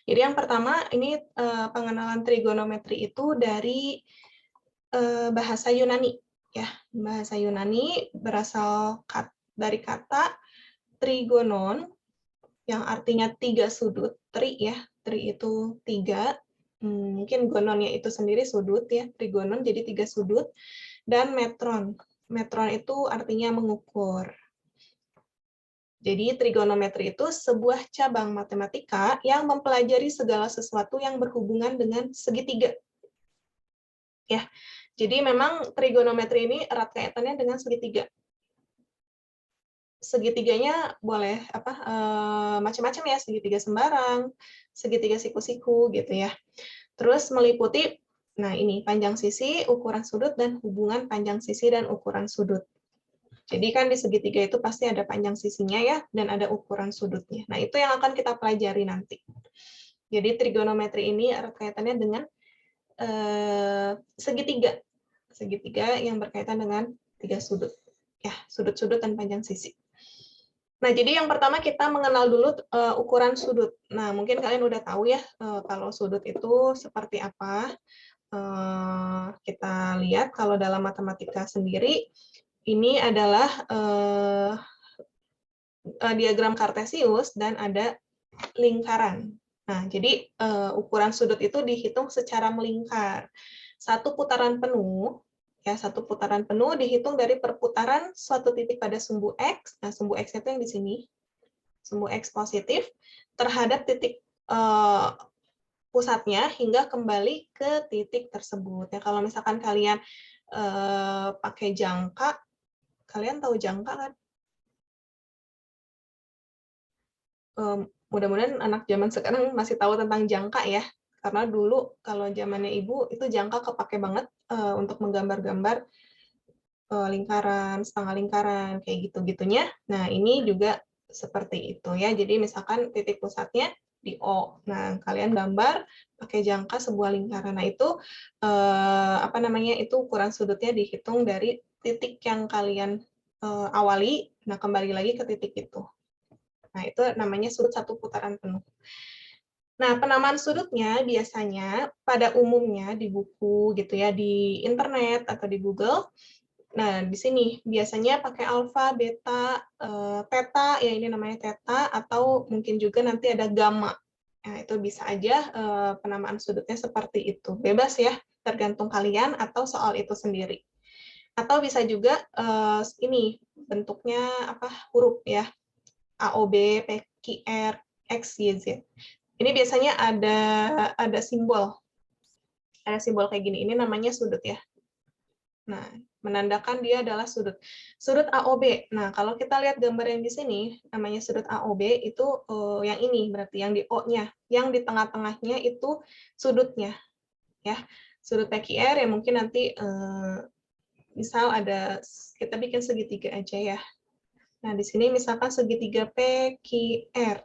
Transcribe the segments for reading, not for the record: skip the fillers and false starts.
Jadi yang pertama ini pengenalan trigonometri itu dari bahasa Yunani, ya. Bahasa Yunani berasal dari kata trigonon yang artinya 3 sudut. Tri ya, tri itu 3. Mungkin gononnya itu sendiri sudut ya, trigonon jadi 3 sudut. Dan metron. Metron itu artinya mengukur. Jadi trigonometri itu sebuah cabang matematika yang mempelajari segala sesuatu yang berhubungan dengan segitiga. Ya. Jadi memang trigonometri ini erat kaitannya dengan segitiga. Segitiganya boleh macam-macam ya, segitiga sembarang, segitiga siku-siku gitu ya. Terus meliputi ini panjang sisi, ukuran sudut, dan hubungan panjang sisi dan ukuran sudut. Jadi kan di segitiga itu pasti ada panjang sisinya ya, dan ada ukuran sudutnya. Nah, itu yang akan kita pelajari nanti. Jadi trigonometri ini erat kaitannya dengan segitiga. Segitiga yang berkaitan dengan 3 sudut. Ya, sudut-sudut dan panjang sisi. Nah, jadi yang pertama kita mengenal dulu ukuran sudut. Nah, mungkin kalian udah tahu ya kalau sudut itu seperti apa. Kita lihat kalau dalam matematika sendiri, ini adalah diagram kartesius dan ada lingkaran. Nah, jadi ukuran sudut itu dihitung secara melingkar. Satu putaran penuh dihitung dari perputaran suatu titik pada sumbu X. Nah, sumbu X itu yang di sini, sumbu X positif, terhadap titik pusatnya hingga kembali ke titik tersebut. Ya, kalau misalkan kalian pakai jangka, kalian tahu jangka kan? Mudah-mudahan anak zaman sekarang masih tahu tentang jangka ya. Karena dulu kalau zamannya ibu itu jangka kepake banget untuk menggambar-gambar lingkaran, setengah lingkaran, kayak gitu-gitunya. Nah, ini juga seperti itu ya. Jadi misalkan titik pusatnya di O. Nah, kalian gambar pakai jangka sebuah lingkaran. Nah, itu itu ukuran sudutnya dihitung dari titik yang kalian awali. Nah, kembali lagi ke titik itu. Nah, itu namanya sudut satu putaran penuh. Nah, penamaan sudutnya biasanya pada umumnya di buku gitu ya, di internet atau di Google. Nah, di sini biasanya pakai alfa, beta, theta, ya ini namanya theta, atau mungkin juga nanti ada gamma. Nah, itu bisa aja penamaan sudutnya seperti itu. Bebas ya, tergantung kalian atau soal itu sendiri. Atau bisa juga ini bentuknya huruf ya. AOB, PQR, X, Y, Z. Ini biasanya ada simbol. Ada simbol kayak gini. Ini namanya sudut ya. Nah, menandakan dia adalah sudut. Sudut AOB. Nah, kalau kita lihat gambar yang di sini, namanya sudut AOB, itu yang ini, berarti yang di O-nya. Yang di tengah-tengahnya itu sudutnya. Ya, sudut PQR ya mungkin nanti misal ada, kita bikin segitiga aja ya. Nah, di sini misalkan segitiga PQR.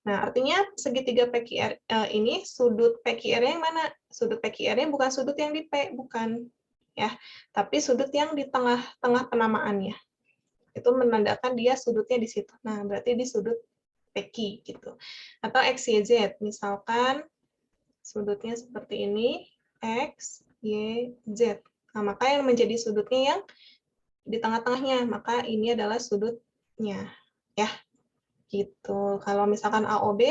Nah, artinya segitiga PQR ini sudut PQR yang mana? Sudut PQR-nya bukan sudut yang di P, bukan. Ya, tapi sudut yang di tengah-tengah penamaannya. Itu menandakan dia sudutnya di situ. Nah, berarti di sudut PQ gitu. Atau X, Y, Z. Misalkan sudutnya seperti ini, X, Y, Z. Nah, maka yang menjadi sudutnya yang di tengah-tengahnya, maka ini adalah sudutnya. Ya, gitu. Kalau misalkan AOB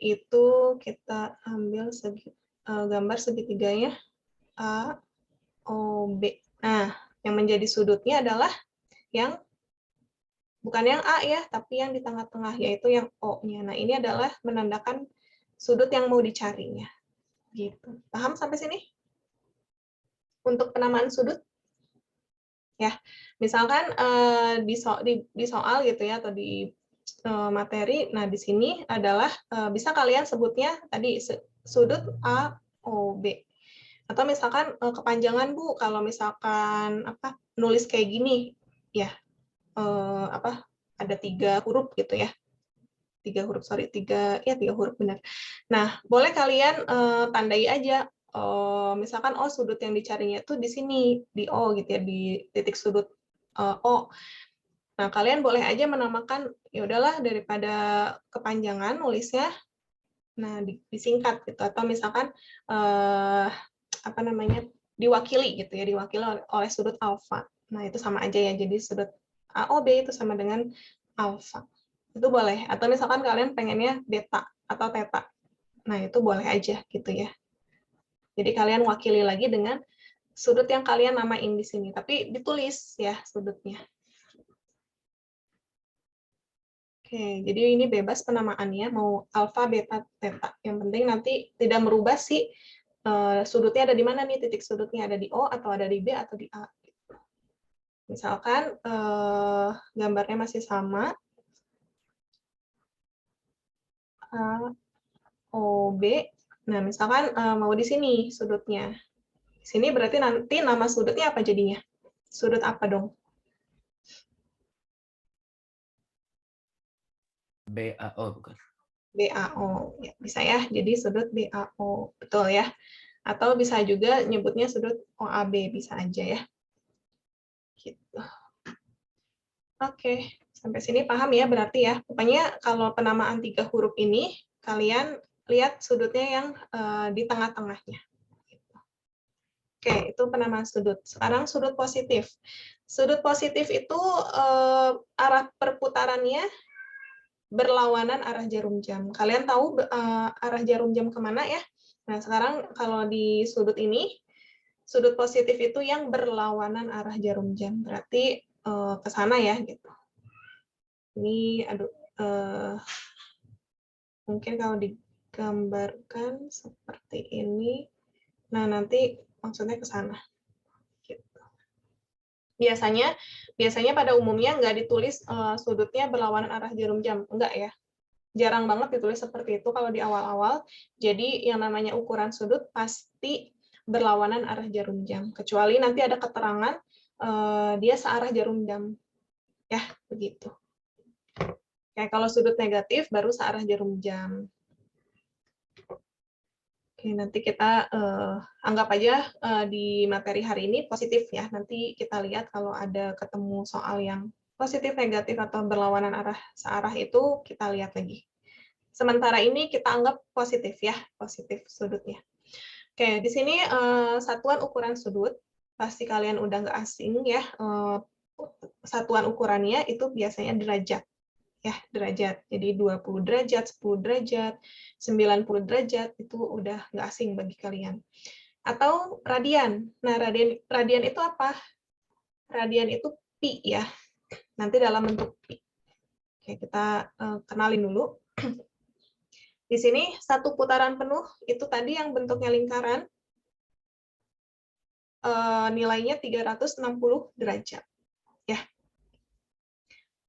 itu kita ambil gambar segitiganya AOB. Nah, yang menjadi sudutnya adalah yang bukan yang A ya, tapi yang di tengah-tengah, yaitu yang O-nya. Nah, ini adalah menandakan sudut yang mau dicarinya. Gitu. Paham sampai sini? Untuk penamaan sudut? Ya, misalkan di soal gitu ya, atau di materi, nah di sini adalah bisa kalian sebutnya tadi sudut AOB. Atau misalkan kepanjangan Bu, kalau misalkan nulis kayak gini, ya ada 3 huruf gitu ya, 3 huruf benar. Nah, boleh kalian tandai aja. Misalkan sudut yang dicarinya itu di sini, di O gitu ya, di titik sudut O. Nah, kalian boleh aja menamakan, ya udahlah daripada kepanjangan nulisnya, nah disingkat gitu, atau misalkan apa namanya, diwakili gitu ya, diwakili oleh sudut alfa. Nah, itu sama aja ya, jadi sudut AOB itu sama dengan alfa. Itu boleh. Atau misalkan kalian pengennya beta atau theta. Nah, itu boleh aja gitu ya. Jadi kalian wakili lagi dengan sudut yang kalian namain di sini, tapi ditulis ya sudutnya. Oke, jadi ini bebas penamaannya, mau alfa, beta, theta. Yang penting nanti tidak merubah sih sudutnya ada di mana nih, titik sudutnya ada di O atau ada di B atau di A. Misalkan gambarnya masih sama, A, O, B. Nah, misalkan mau di sini sudutnya. Di sini berarti nanti nama sudutnya apa jadinya? Sudut apa dong? BAO bukan? BAO. Ya, bisa ya, jadi sudut BAO. Betul ya. Atau bisa juga nyebutnya sudut OAB, bisa aja ya. Gitu. Oke, sampai sini paham ya berarti ya. Pokoknya kalau penamaan 3 huruf ini, kalian lihat sudutnya yang di tengah-tengahnya. Oke, itu penamaan sudut. Sekarang sudut positif. Sudut positif itu arah perputarannya berlawanan arah jarum jam. Kalian tahu arah jarum jam kemana ya? Nah, sekarang kalau di sudut ini, sudut positif itu yang berlawanan arah jarum jam. Berarti ke sana ya, gitu. Ini, aduh, mungkin kalau digambarkan seperti ini, nah nanti maksudnya ke sana. Gitu. Biasanya pada umumnya nggak ditulis sudutnya berlawanan arah jarum jam, enggak ya. Jarang banget ditulis seperti itu kalau di awal-awal. Jadi yang namanya ukuran sudut pasti berlawanan arah jarum jam. Kecuali nanti ada keterangan dia searah jarum jam. Ya, begitu. Kayak kalau sudut negatif baru searah jarum jam. Oke, nanti kita anggap aja di materi hari ini positif ya. Nanti kita lihat kalau ada ketemu soal yang positif, negatif, atau berlawanan arah searah itu kita lihat lagi. Sementara ini kita anggap positif ya, positif sudutnya. Oke, di sini satuan ukuran sudut, pasti kalian udah nggak asing ya. Satuan ukurannya itu biasanya derajat. Ya, derajat. Jadi 20 derajat, 10 derajat, 90 derajat, itu udah nggak asing bagi kalian. Atau radian. Nah, radian itu apa? Radian itu pi ya. Nanti dalam bentuk pi. Oke, kita kenalin dulu. Di sini satu putaran penuh itu tadi yang bentuknya lingkaran, nilainya 360 derajat. Ya.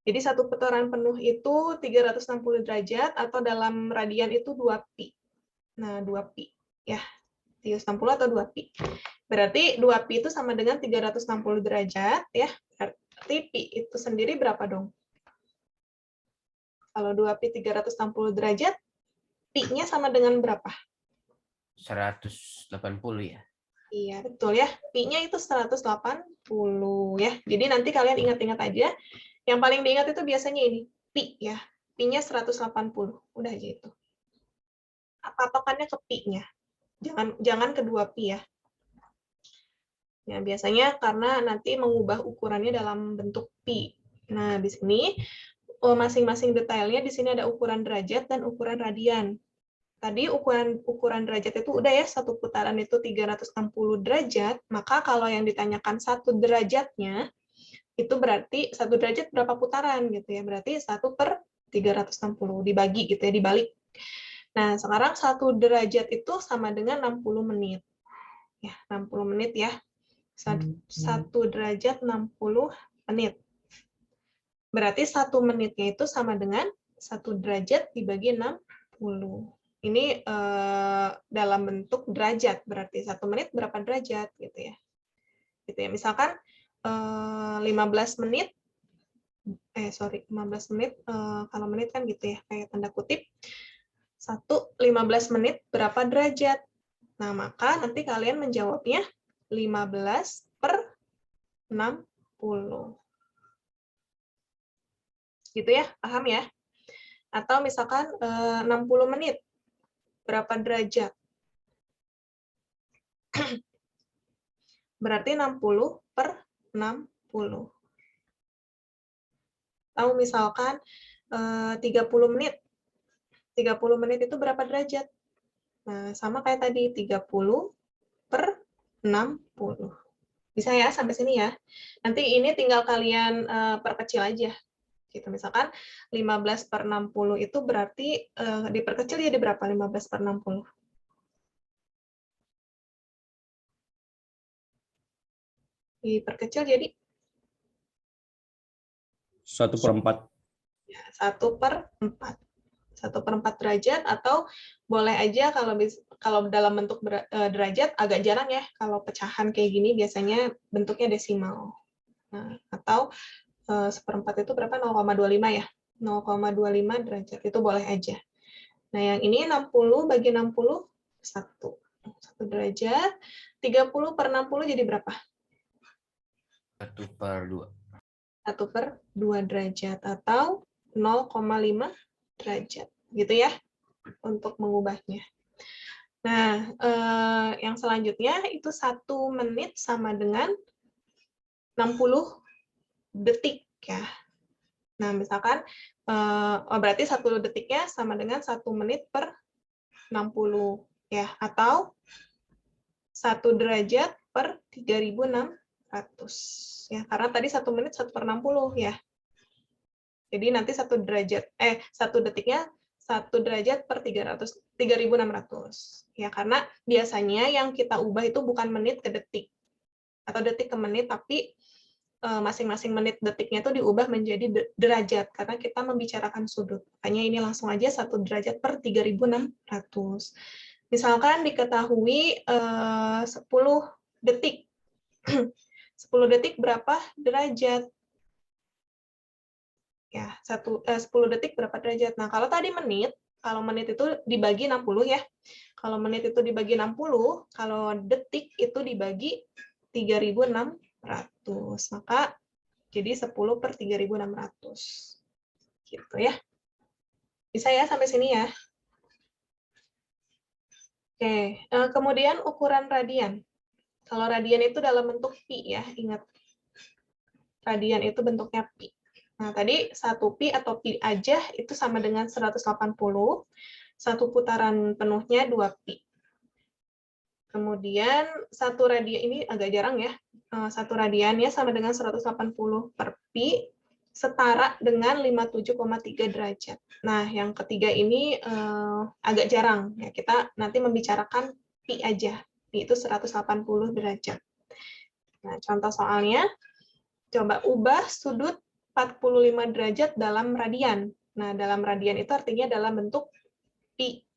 Jadi satu putaran penuh itu 360 derajat atau dalam radian itu 2 pi. Nah, 2 pi ya. 360 atau 2 pi. Berarti 2 pi itu sama dengan 360 derajat ya. Berarti pi itu sendiri berapa dong? Kalau 2 pi 360 derajat, pi-nya sama dengan berapa? 180 ya. Iya, betul ya. Pi-nya itu 180 ya. Jadi nanti kalian ingat-ingat aja. Yang paling diingat itu biasanya ini, pi ya. Pi-nya 180. Udah aja itu. Patokannya ke pi-nya. Jangan kedua pi ya. Ya, biasanya karena nanti mengubah ukurannya dalam bentuk pi. Nah, di sini masing-masing detailnya di sini ada ukuran derajat dan ukuran radian. Tadi ukuran derajat itu udah ya, satu putaran itu 360 derajat, maka kalau yang ditanyakan satu derajatnya, itu berarti satu derajat berapa putaran gitu ya, berarti 1/360 dibagi gitu ya, dibalik. Nah, sekarang satu derajat itu sama dengan 60 menit. Ya, 60 menit ya. Satu derajat 60 menit. Berarti 1 menitnya itu sama dengan 1 derajat dibagi 60. Ini dalam bentuk derajat, berarti 1 menit berapa derajat gitu ya. Gitu ya. Misalkan 15 menit 15 menit kalau menit kan gitu ya, kayak tanda kutip. 15 menit berapa derajat? Nah, maka nanti kalian menjawabnya 15/60. Gitu ya, paham ya? Atau misalkan 60 menit, berapa derajat? Berarti 60 per 60. Atau misalkan 30 menit. 30 menit itu berapa derajat? Nah, sama kayak tadi, 30 per 60. Bisa ya sampai sini ya. Nanti ini tinggal kalian perkecil aja. Gitu. Misalkan 15 per 60 itu berarti diperkecil jadi berapa 15 per 60? Diperkecil jadi 1/4. 1/4. 1/4 derajat, atau boleh aja kalau dalam bentuk derajat agak jarang ya, kalau pecahan kayak gini biasanya bentuknya desimal. Nah, atau 1/4 itu berapa? 0,25 ya. 0,25 derajat itu boleh aja. Nah, yang ini 60 bagi 60, 1 derajat. 30 per 60 jadi berapa? 1/2. 1/2 derajat, atau 0,5 derajat. Gitu ya, untuk mengubahnya. Nah, yang selanjutnya itu 1 menit sama dengan 60 detik ya. Nah, misalkan berarti 1 detiknya sama dengan 1 menit per 60 ya, atau 1 derajat per 3.600 ya, karena tadi 1 menit 1/60 ya. Jadi nanti 1 detiknya 1 derajat per 3.600 ya, karena biasanya yang kita ubah itu bukan menit ke detik atau detik ke menit, tapi masing-masing menit detiknya itu diubah menjadi derajat karena kita membicarakan sudut. Makanya ini langsung aja 1 derajat per 3.600. Misalkan diketahui 10 detik. 10 detik berapa derajat? Ya, 10 detik berapa derajat? Nah, kalau tadi menit, kalau menit itu dibagi 60 ya. Kalau menit itu dibagi 60, kalau detik itu dibagi 3.600. Maka jadi 10 per 3.600. Gitu ya. Bisa ya sampai sini ya? Oke, kemudian ukuran radian. Kalau radian itu dalam bentuk pi ya, ingat. Radian itu bentuknya pi. Nah, tadi 1 pi atau pi aja itu sama dengan 180. Satu putaran penuhnya 2 pi. Kemudian satu radian ini agak jarang ya. Satu radiannya sama dengan 180 per pi setara dengan 57,3 derajat. Nah, yang ketiga ini agak jarang ya. Kita nanti membicarakan pi aja. Pi itu 180 derajat. Nah, contoh soalnya coba ubah sudut 45 derajat dalam radian. Nah, dalam radian itu artinya dalam bentuk pi.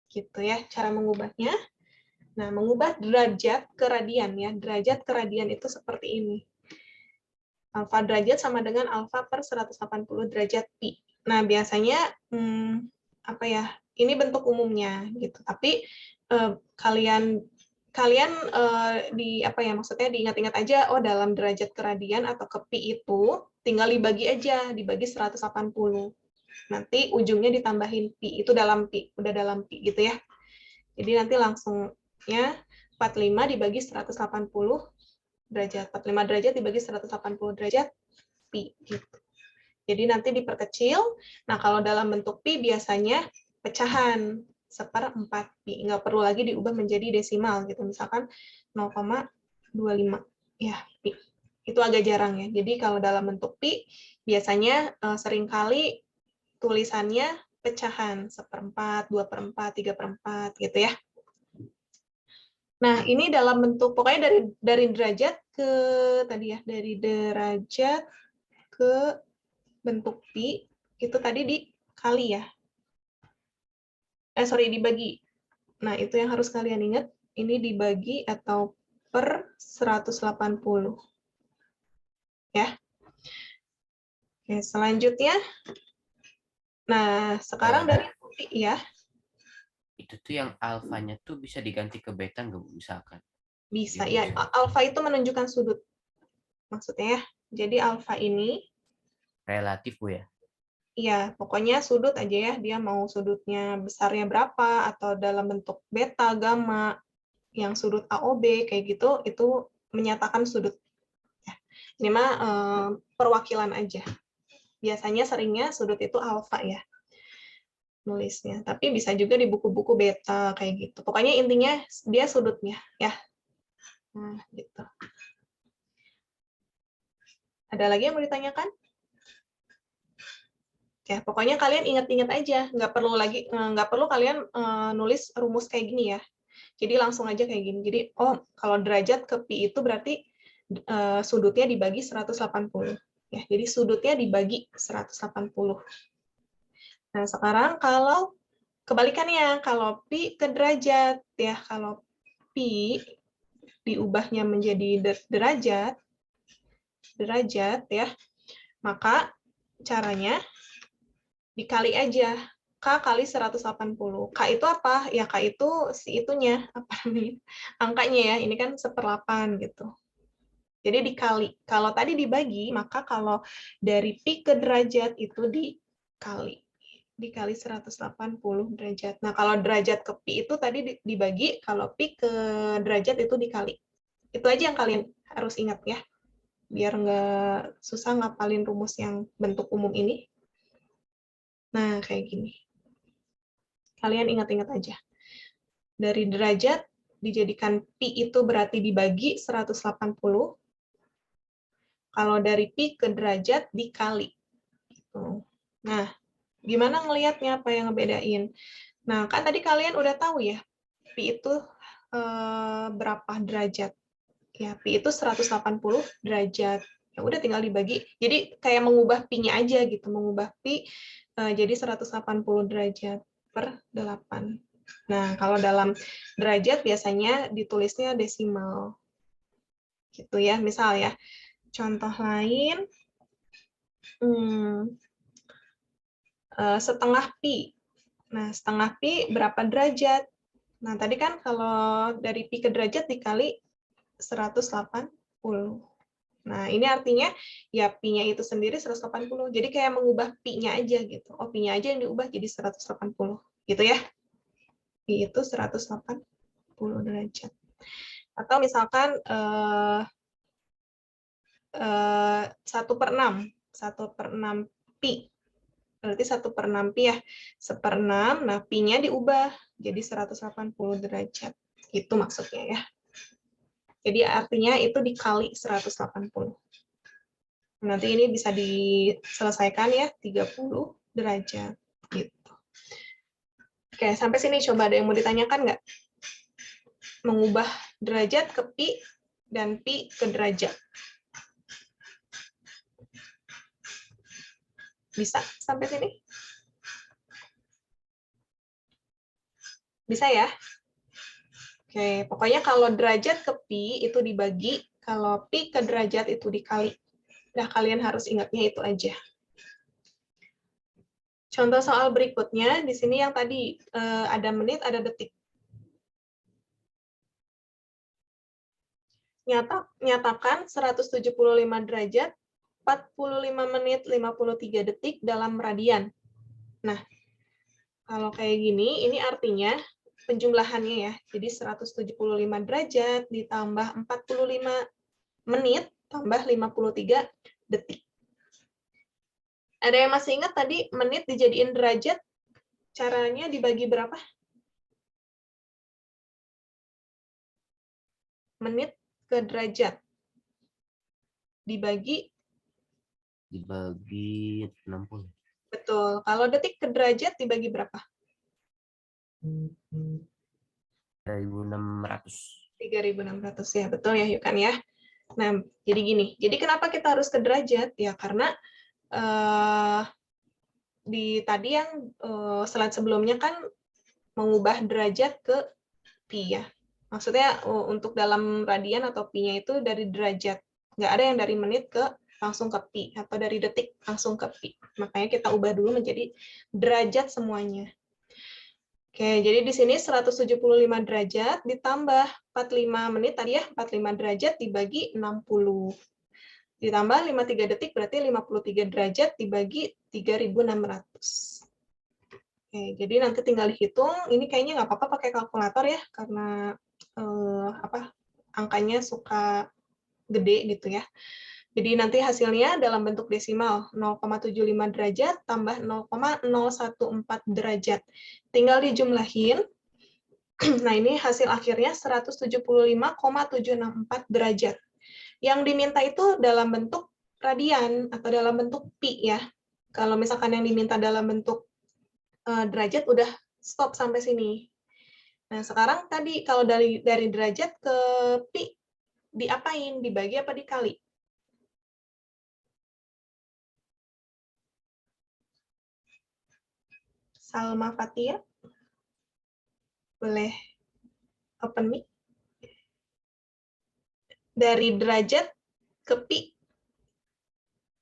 Gitu ya cara mengubahnya. Nah, mengubah derajat ke radian ya. Derajat ke radian itu seperti ini. Alfa derajat sama dengan alfa per 180 derajat pi. Nah, biasanya apa ya? Ini bentuk umumnya gitu. Tapi kalian di apa ya, maksudnya diingat-ingat aja, oh dalam derajat ke radian atau ke pi itu tinggal dibagi aja, dibagi 180. Nanti ujungnya ditambahin pi, itu dalam pi, udah dalam pi gitu ya. Jadi nanti langsungnya 45 dibagi 180 derajat. 45 derajat dibagi 180 derajat pi gitu. Jadi nanti diperkecil. Nah, kalau dalam bentuk pi biasanya pecahan 1/4 pi. Nggak perlu lagi diubah menjadi desimal gitu. Misalkan 0,25 ya pi. Itu agak jarang ya. Jadi kalau dalam bentuk pi biasanya seringkali tulisannya pecahan 1/4, 2/4, 3/4 gitu ya. Nah, ini dalam bentuk pokoknya dari derajat ke tadi ya, dari derajat ke bentuk pi itu tadi dikali ya. Dibagi. Nah, itu yang harus kalian ingat, ini dibagi atau per 180. Ya. Oke, selanjutnya. Nah, sekarang dari pi ya. Itu tuh yang alfanya tuh bisa diganti ke beta nggak, Bu, misalkan? Bisa ya. Alfa itu menunjukkan sudut. Maksudnya ya. Jadi alfa ini Relatif, Bu, ya? Iya, pokoknya sudut aja ya, dia mau sudutnya besarnya berapa, atau dalam bentuk beta, gamma, yang sudut AOB, kayak gitu, itu menyatakan sudut. Ya. Ini mah perwakilan aja. Biasanya seringnya sudut itu alfa ya, nulisnya. Tapi bisa juga di buku-buku beta, kayak gitu. Pokoknya intinya dia sudutnya, ya. Nah, gitu. Ada lagi yang mau ditanyakan? Ya, pokoknya kalian ingat-ingat aja, nggak perlu kalian nulis rumus kayak gini ya. Jadi langsung aja kayak gini. Jadi, oh, kalau derajat ke pi itu berarti sudutnya dibagi 180. Ya, jadi sudutnya dibagi 180. Nah, sekarang kalau kebalikannya, kalau pi ke derajat, ya, kalau pi diubahnya menjadi derajat, ya, maka caranya dikali aja. K kali 180. K itu apa? Ya, K itu si itunya. Apa nih? Angkanya ya, ini kan 1/8 gitu. Jadi dikali. Kalau tadi dibagi, maka kalau dari pi ke derajat itu dikali. Dikali 180 derajat. Nah, kalau derajat ke pi itu tadi dibagi, kalau pi ke derajat itu dikali. Itu aja yang kalian harus ingat ya. Biar nggak susah ngapalin rumus yang bentuk umum ini. Nah, kayak gini. Kalian ingat-ingat aja. Dari derajat dijadikan pi itu berarti dibagi 180. Kalau dari pi ke derajat dikali. Gitu. Nah, gimana ngelihatnya, apa yang ngebedain? Nah, kan tadi kalian udah tahu ya, pi itu berapa derajat. Ya, pi itu 180 derajat. Ya udah tinggal dibagi. Jadi kayak mengubah pi-nya aja gitu, mengubah pi jadi 180 derajat per 8. Nah, kalau dalam derajat biasanya ditulisnya desimal. Gitu ya, misal ya. Contoh lain, setengah pi. Nah, setengah pi berapa derajat? Nah, tadi kan kalau dari pi ke derajat dikali 180. Nah, ini artinya ya pi-nya itu sendiri 180. Jadi kayak mengubah pi-nya aja gitu. Oh, pi-nya aja yang diubah jadi 180. Gitu ya. Pi itu 180 derajat. Atau misalkan 1/6. 1/6 pi. Berarti 1/6 pi ya. 1/6, nah pi-nya diubah jadi 180 derajat. Itu maksudnya ya. Jadi artinya itu dikali 180. Nanti ini bisa diselesaikan ya, 30 derajat. Gitu. Oke, sampai sini coba ada yang mau ditanyakan nggak? Mengubah derajat ke pi dan pi ke derajat. Bisa sampai sini? Bisa ya? Oke, pokoknya kalau derajat ke pi itu dibagi, kalau pi ke derajat itu dikali. Nah, kalian harus ingatnya itu aja. Contoh soal berikutnya, di sini yang tadi ada menit, ada detik. Nyatakan 175 derajat, 45 menit, 53 detik dalam radian. Nah, kalau kayak gini, ini artinya penjumlahannya ya. Jadi 175 derajat ditambah 45 menit tambah 53 detik. Ada yang masih ingat tadi menit dijadiin derajat? Caranya dibagi berapa? Menit ke derajat. Dibagi 60. Betul. Kalau detik ke derajat dibagi berapa? 3.600. 3.600 ya, betul ya, yuk kan ya. Nah, jadi gini. Jadi kenapa kita harus ke derajat? Ya karena di tadi yang slide sebelumnya kan mengubah derajat ke pi ya. Maksudnya untuk dalam radian atau pi-nya itu dari derajat. Nggak ada yang dari menit ke langsung ke pi atau dari detik langsung ke pi. Makanya kita ubah dulu menjadi derajat semuanya. Oke, jadi di sini 175 derajat ditambah 45 menit tadi ya, 45 derajat dibagi 60. Ditambah 53 detik berarti 53 derajat dibagi 3.600. Oke, jadi nanti tinggal dihitung. Ini kayaknya nggak apa-apa pakai kalkulator ya, karena angkanya suka gede gitu ya. Jadi nanti hasilnya dalam bentuk desimal 0,75 derajat tambah 0,014 derajat. Tinggal dijumlahin. Nah, ini hasil akhirnya 175,764 derajat. Yang diminta itu dalam bentuk radian atau dalam bentuk pi ya. Kalau misalkan yang diminta dalam bentuk derajat udah stop sampai sini. Nah, sekarang tadi kalau dari derajat ke pi diapain? Dibagi apa dikali? Salma Fatia, boleh open mic? Dari derajat ke pi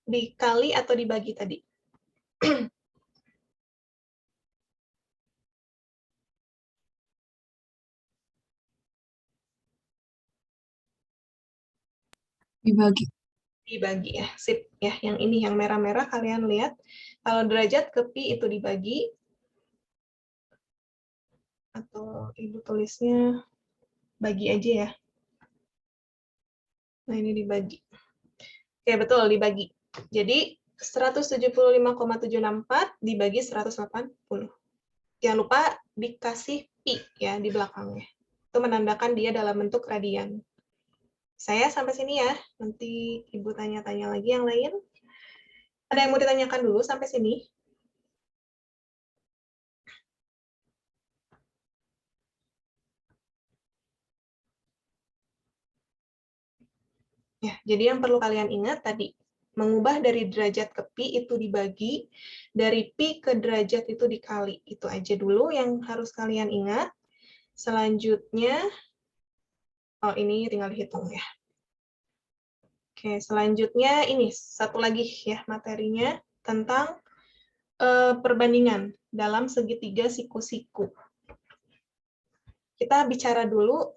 dikali atau dibagi tadi? Dibagi. Dibagi ya, sip ya. Yang ini yang merah-merah kalian lihat. Kalau derajat ke pi itu dibagi, atau ibu tulisnya bagi aja ya. Nah, ini dibagi. Oke, betul, dibagi. Jadi 175,764 dibagi 180. Jangan lupa dikasih pi ya di belakangnya. Itu menandakan dia dalam bentuk radian. Saya sampai sini ya. Nanti Ibu tanya-tanya lagi yang lain. Ada yang mau ditanyakan dulu sampai sini? Ya, jadi yang perlu kalian ingat tadi, mengubah dari derajat ke pi itu dibagi, dari pi ke derajat itu dikali. Itu aja dulu yang harus kalian ingat. Selanjutnya, oh ini tinggal dihitung ya. Oke, selanjutnya ini satu lagi ya materinya tentang perbandingan dalam segitiga siku-siku. Kita bicara dulu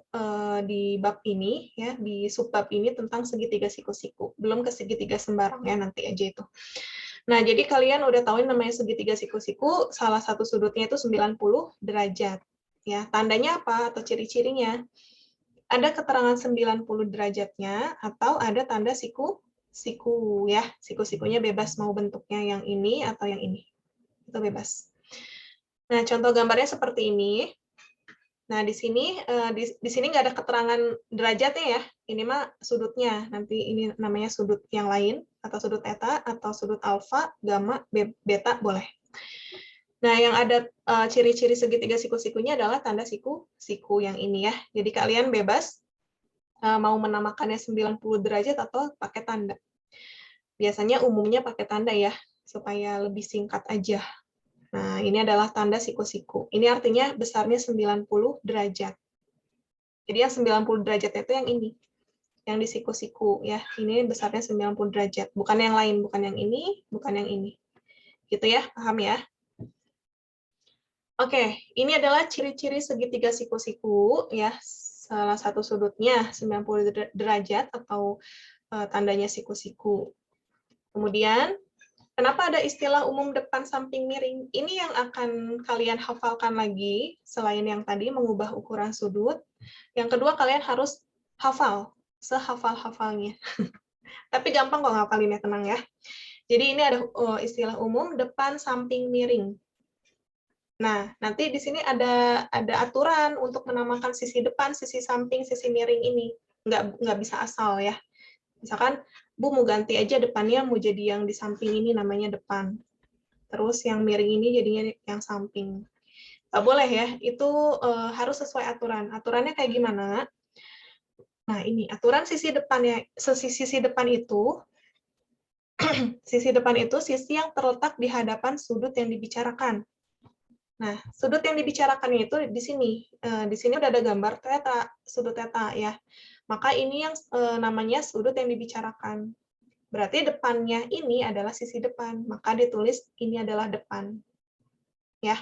di bab ini, ya, di subbab ini tentang segitiga siku-siku. Belum ke segitiga sembarang, ya, nanti aja itu. Nah, jadi kalian udah tahu namanya segitiga siku-siku, salah satu sudutnya itu 90 derajat. Ya, tandanya apa atau ciri-cirinya? Ada keterangan 90 derajatnya, atau ada tanda siku, ya. Siku-sikunya bebas, mau bentuknya yang ini atau yang ini. Itu bebas. Nah, contoh gambarnya seperti ini. Nah, di sini nggak ada keterangan derajatnya ya. Ini mah sudutnya. Nanti ini namanya sudut yang lain, atau sudut eta, atau sudut alfa, gamma, beta, boleh. Nah, yang ada ciri-ciri segitiga siku-sikunya adalah tanda siku yang ini ya. Jadi kalian bebas mau menamakannya 90 derajat atau pakai tanda. Biasanya umumnya pakai tanda ya, supaya lebih singkat aja. Nah, ini adalah tanda siku-siku. Ini artinya besarnya 90 derajat. Jadi yang 90 derajat itu yang ini. Yang di siku-siku ya. Ini besarnya 90 derajat. Bukan yang lain, bukan yang ini, bukan yang ini. Gitu ya, paham ya? Oke, ini adalah ciri-ciri segitiga siku-siku ya. Salah satu sudutnya 90 derajat atau tandanya siku-siku. Kemudian kenapa ada istilah umum depan samping miring? Ini yang akan kalian hafalkan lagi, selain yang tadi mengubah ukuran sudut. Yang kedua, kalian harus hafal, sehafal-hafalnya. Tapi gampang kok ngapalinnya, tenang ya. Jadi ini ada istilah umum depan samping miring. Nah, nanti di sini ada aturan untuk menamakan sisi depan, sisi samping, sisi miring ini. Nggak bisa asal ya. Misalkan, Bu mau ganti aja depannya, mau jadi yang di samping ini namanya depan. Terus yang miring ini jadinya yang samping. Nggak boleh ya, itu harus sesuai aturan. Aturannya kayak gimana? Nah, ini aturan sisi depannya, sisi depan itu, sisi depan itu sisi yang terletak di hadapan sudut yang dibicarakan. Nah, sudut yang dibicarakannya itu di sini. Di sini udah ada gambar theta, sudut theta ya. Maka ini yang namanya sudut yang dibicarakan. Berarti depannya ini adalah sisi depan, maka ditulis ini adalah depan. Ya.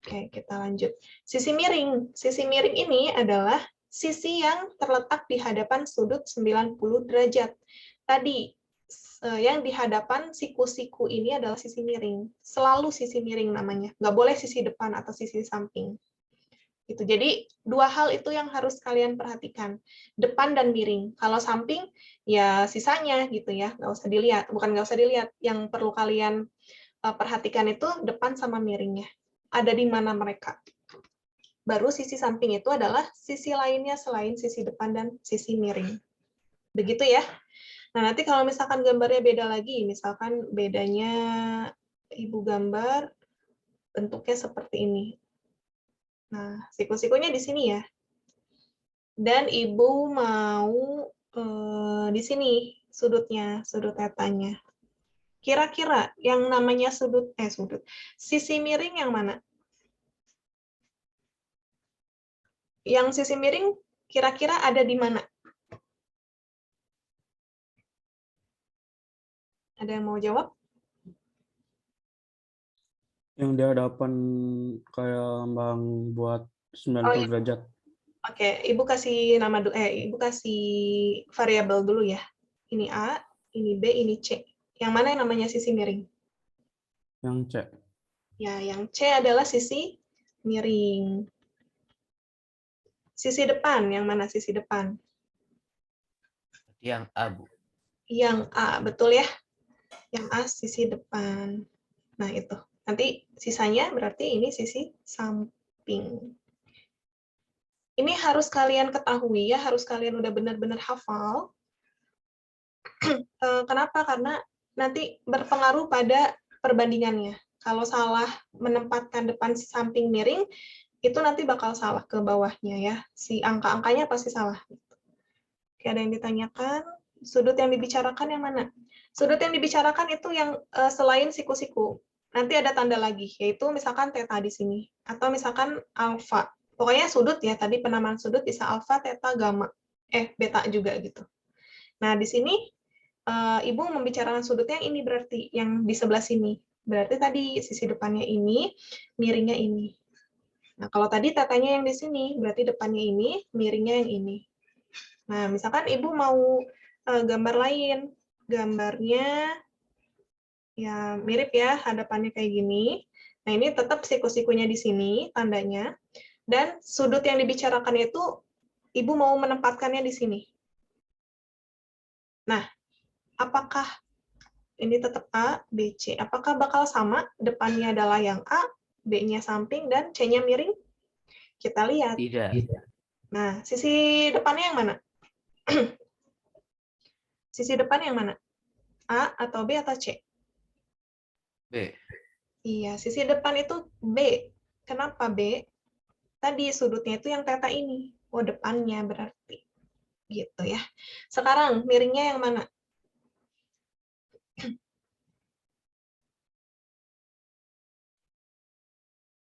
Oke, kita lanjut. Sisi miring. Sisi miring ini adalah sisi yang terletak di hadapan sudut 90 derajat. tadi yang di hadapan siku-siku ini adalah sisi miring. Selalu sisi miring namanya. Nggak boleh sisi depan atau sisi samping. Gitu. Jadi dua hal itu yang harus kalian perhatikan, depan dan miring. Kalau samping ya sisanya gitu ya, nggak usah dilihat. Bukan nggak usah dilihat, yang perlu kalian perhatikan itu depan sama miringnya. Ada di mana mereka. Baru sisi samping itu adalah sisi lainnya selain sisi depan dan sisi miring. Begitu ya. Nah, nanti kalau misalkan gambarnya beda lagi, misalkan bedanya ibu gambar bentuknya seperti ini. Nah, siku-sikunya di sini ya. Dan ibu mau di sini sudutnya, sudut tetanya. Kira-kira yang namanya sudut, sisi miring yang mana? Yang sisi miring kira-kira ada di mana? Ada yang mau jawab? Yang di hadapan kayak lambang buat 90 derajat. Oke, ibu kasih nama ibu kasih variabel dulu ya. Ini A, ini B, ini C. Yang mana yang namanya sisi miring? Yang C. Ya, yang C adalah sisi miring. Sisi depan, yang mana sisi depan? Yang A, Bu. Yang A, betul ya? Yang A sisi depan. Nah, itu. Nanti sisanya berarti ini sisi samping. Ini harus kalian ketahui ya, harus kalian udah benar-benar hafal. Kenapa? Karena nanti berpengaruh pada perbandingannya. Kalau salah menempatkan depan samping miring, itu nanti bakal salah ke bawahnya ya. Si angka-angkanya pasti salah. Oke, ada yang ditanyakan. Sudut yang dibicarakan yang mana? Sudut yang dibicarakan itu yang selain siku-siku. Nanti ada tanda lagi, yaitu misalkan theta di sini. Atau misalkan alfa. Pokoknya sudut ya, tadi penamaan sudut bisa alfa, theta, gamma. Beta juga gitu. Nah, di sini Ibu membicarakan sudut yang ini berarti, yang di sebelah sini. Berarti tadi sisi depannya ini, miringnya ini. Nah, kalau tadi tetanya yang di sini, berarti depannya ini, miringnya yang ini. Nah, misalkan Ibu mau gambar lain. Gambarnya ya mirip ya, hadapannya kayak gini. Nah, ini tetap siku-sikunya di sini, tandanya. Dan sudut yang dibicarakan itu, Ibu mau menempatkannya di sini. Nah, apakah ini tetap A, B, C. Apakah bakal sama? Depannya adalah yang A, B-nya samping, dan C-nya miring? Kita lihat. Tidak. Nah, sisi depannya yang mana? Sisi depan yang mana? A atau B atau C? B. Iya, sisi depan itu B. Kenapa B? Tadi sudutnya itu yang theta ini. Oh, depannya berarti. Gitu ya. Sekarang, miringnya yang mana?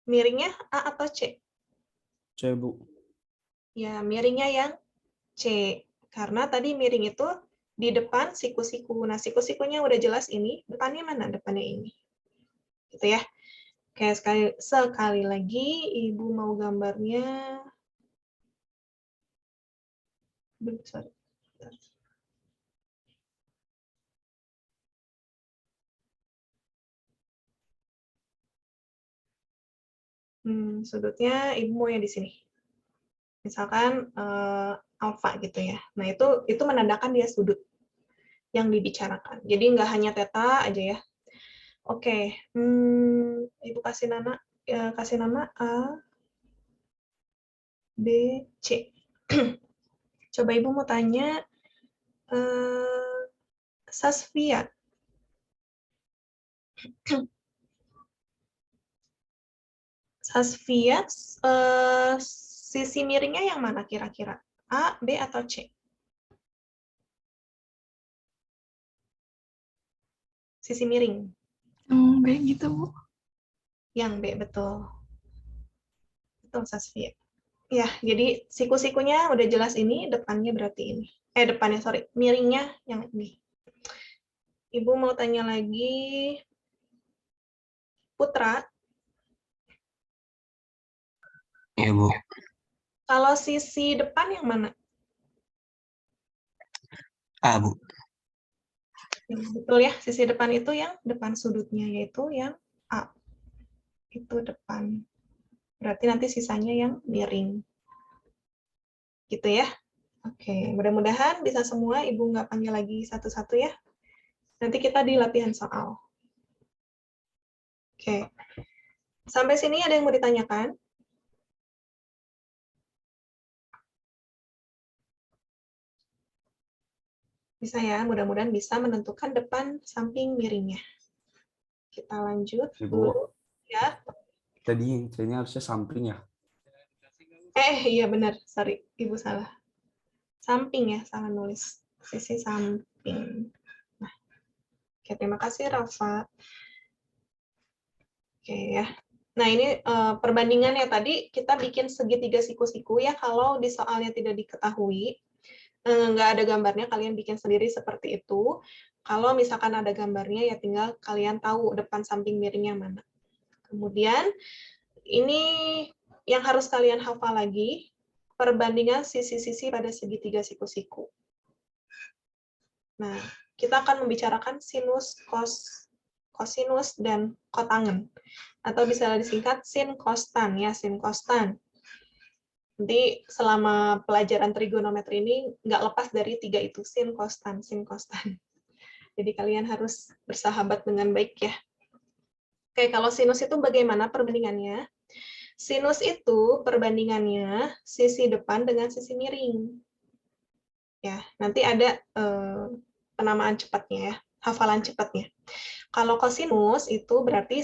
Miringnya A atau C? C, Bu. Ya, miringnya yang C. Karena tadi miring itu di depan siku-siku. Nah, siku-sikunya udah jelas ini. Depannya mana? Depannya ini. Gitu ya. Oke, sekali lagi, Ibu mau gambarnya. Sorry. Sudutnya Ibu mau yang di sini. Misalkan alfa gitu ya. Nah, itu menandakan dia sudut yang dibicarakan. Jadi nggak hanya theta aja ya. Oke, Ibu kasih nama A, B, C. Coba Ibu mau tanya Sasvia. Sasvia, sisi miringnya yang mana kira-kira? A, B, atau C? Sisi miring. Yang B gitu, Bu. Yang B, betul. Betul, Sasvia. Ya, jadi siku-sikunya udah jelas ini, depannya berarti ini. Depannya, sorry. Miringnya yang ini. Ibu mau tanya lagi, Putra. Iya, Bu. Kalau sisi depan yang mana? A, Bu. Betul ya, sisi depan itu yang depan sudutnya, yaitu yang A. Itu depan. Berarti nanti sisanya yang miring. Gitu ya. Oke, mudah-mudahan bisa semua. Ibu nggak panggil lagi satu-satu ya. Nanti kita di latihan soal. Oke. Sampai sini ada yang mau ditanyakan? Bisa ya, mudah-mudahan bisa menentukan depan samping miringnya. Kita lanjut Ibu, dulu. Ya. tadi kayaknya harusnya samping ya. Iya benar, sorry. Ibu salah. Samping ya, salah nulis. Sisi samping. Nah, oke, terima kasih Rafa. Oke ya. Nah ini perbandingannya tadi kita bikin segitiga siku-siku ya, kalau di soalnya tidak diketahui, nggak ada gambarnya, kalian bikin sendiri seperti itu. Kalau misalkan ada gambarnya ya tinggal kalian tahu depan samping miringnya mana. Kemudian ini yang harus kalian hafal lagi, perbandingan sisi-sisi pada segitiga siku-siku. Nah, kita akan membicarakan sinus, kosinus, dan kotangen. Atau bisa disingkat sin kostan ya, sin kostan. Nanti selama pelajaran trigonometri ini nggak lepas dari 3 itu, sin kostan, sin kostan. Jadi kalian harus bersahabat dengan baik ya. Oke, kalau sinus itu bagaimana perbandingannya? Sinus itu perbandingannya sisi depan dengan sisi miring. Ya, nanti ada penamaan cepatnya ya, hafalan cepatnya. Kalau kosinus itu berarti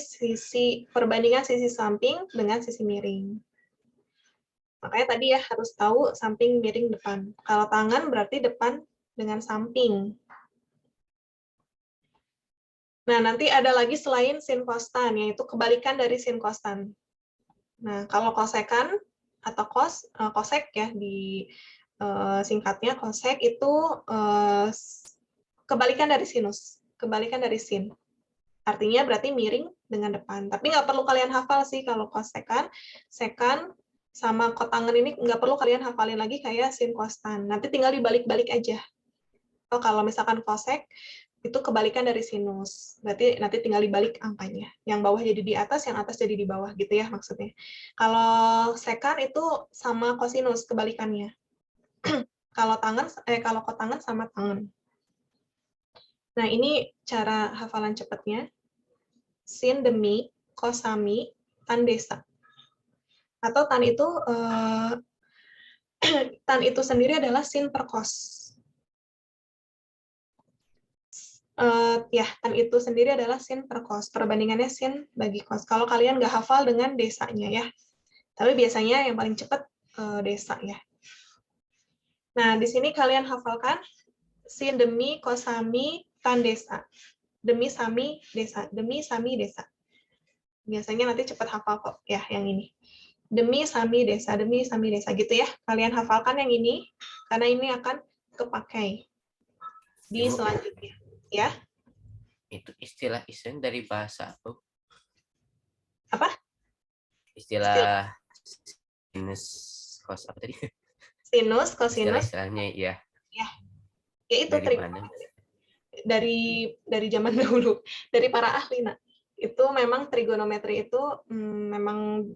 perbandingan sisi samping dengan sisi miring. Makanya tadi ya harus tahu samping miring depan. Kalau tangan berarti depan dengan samping. Nah, nanti ada lagi selain sin kostan, yaitu kebalikan dari sin kostan. Nah, kalau kosekan atau kosek ya di singkatnya kosek itu kebalikan dari sinus, kebalikan dari sin. Artinya berarti miring dengan depan. Tapi nggak perlu kalian hafal sih kalau kosekan, sekan, sama kotangen ini nggak perlu kalian hafalin lagi kayak sin kostan. Nanti tinggal dibalik-balik aja. Oh, kalau misalkan kosek, itu kebalikan dari sinus. Berarti nanti tinggal dibalik angkanya. Yang bawah jadi di atas, yang atas jadi di bawah gitu ya maksudnya. Kalau sekan itu sama kosinus kebalikannya. Kalau kotangen sama tangen. Nah, ini cara hafalan cepatnya. Sin demi, kosami, tan desa. Atau tan itu tan itu sendiri adalah sin per kos. Ya, tan itu sendiri adalah sin per kos. Perbandingannya sin bagi kos. Kalau kalian nggak hafal dengan desanya ya. Tapi biasanya yang paling cepat desa ya. Nah, di sini kalian hafalkan sin demi kosami tan desa. Demi sami desa. Demi sami desa. Biasanya nanti cepat hafal kok ya yang ini. Demi sami desa, demi sami desa gitu ya. Kalian hafalkan yang ini karena ini akan kepakai di Ibu, selanjutnya ya. itu istilah dari bahasa apa? Apa? Istilah sinus kos apa tadi? Sinus, kosinus. Istilahnya ya. Ya itu Dari mana? dari zaman dahulu, dari para ahli. Nah, itu memang trigonometri itu memang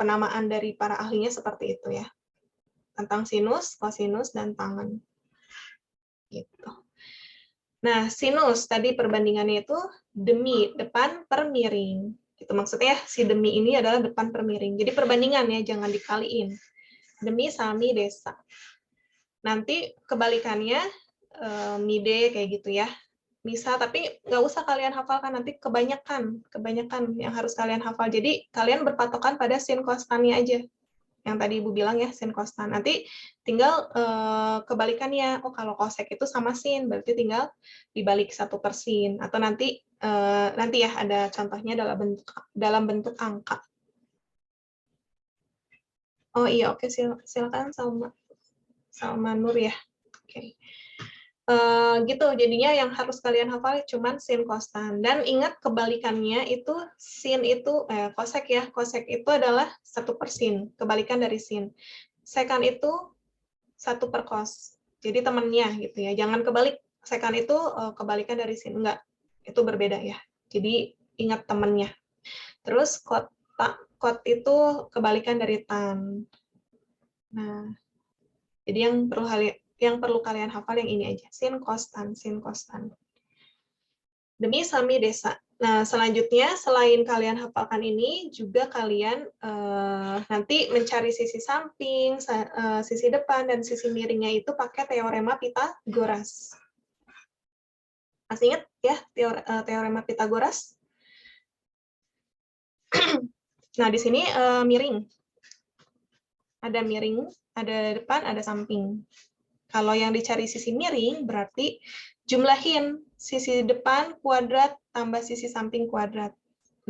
penamaan dari para ahlinya seperti itu ya. Tentang sinus, kosinus, dan tangen. Gitu. Nah, sinus tadi perbandingannya itu demi, depan per miring. Itu maksudnya si demi ini adalah depan per miring. Jadi perbandingannya jangan dikaliin. Demi sami desa. Nanti kebalikannya mide kayak gitu ya. Bisa, tapi nggak usah kalian hafalkan, nanti kebanyakan yang harus kalian hafal. Jadi kalian berpatokan pada sin kostannya aja. Yang tadi Ibu bilang ya, sin kostan. Nanti tinggal kebalikannya. Oh, kalau kosek itu sama sin, berarti tinggal dibalik 1 per sin. Atau nanti ya ada contohnya dalam bentuk angka. Oh iya, oke, silakan Salma Nur ya. Oke. Gitu, jadinya yang harus kalian hafal cuman sin kostan. Dan ingat kebalikannya itu sin itu kosek ya, kosek itu adalah 1 per sin, kebalikan dari sin. Sekan itu 1 per kos, jadi temannya gitu ya, jangan kebalik. Kosekan itu kebalikan dari sin, enggak. Itu berbeda ya. Jadi ingat temennya. Terus kot itu kebalikan dari tan. Nah, jadi yang perlu kalian hafal yang ini aja. Sin, kos, tan, sin, kos, tan. Demi sami desa. Nah, selanjutnya selain kalian hafalkan ini, juga kalian nanti mencari sisi samping, sisi depan, dan sisi miringnya itu pakai teorema Pitagoras. Masih ingat ya teorema Pitagoras? Nah, di sini miring. Ada miring, ada depan, ada samping. Kalau yang dicari sisi miring, berarti jumlahin sisi depan kuadrat tambah sisi samping kuadrat.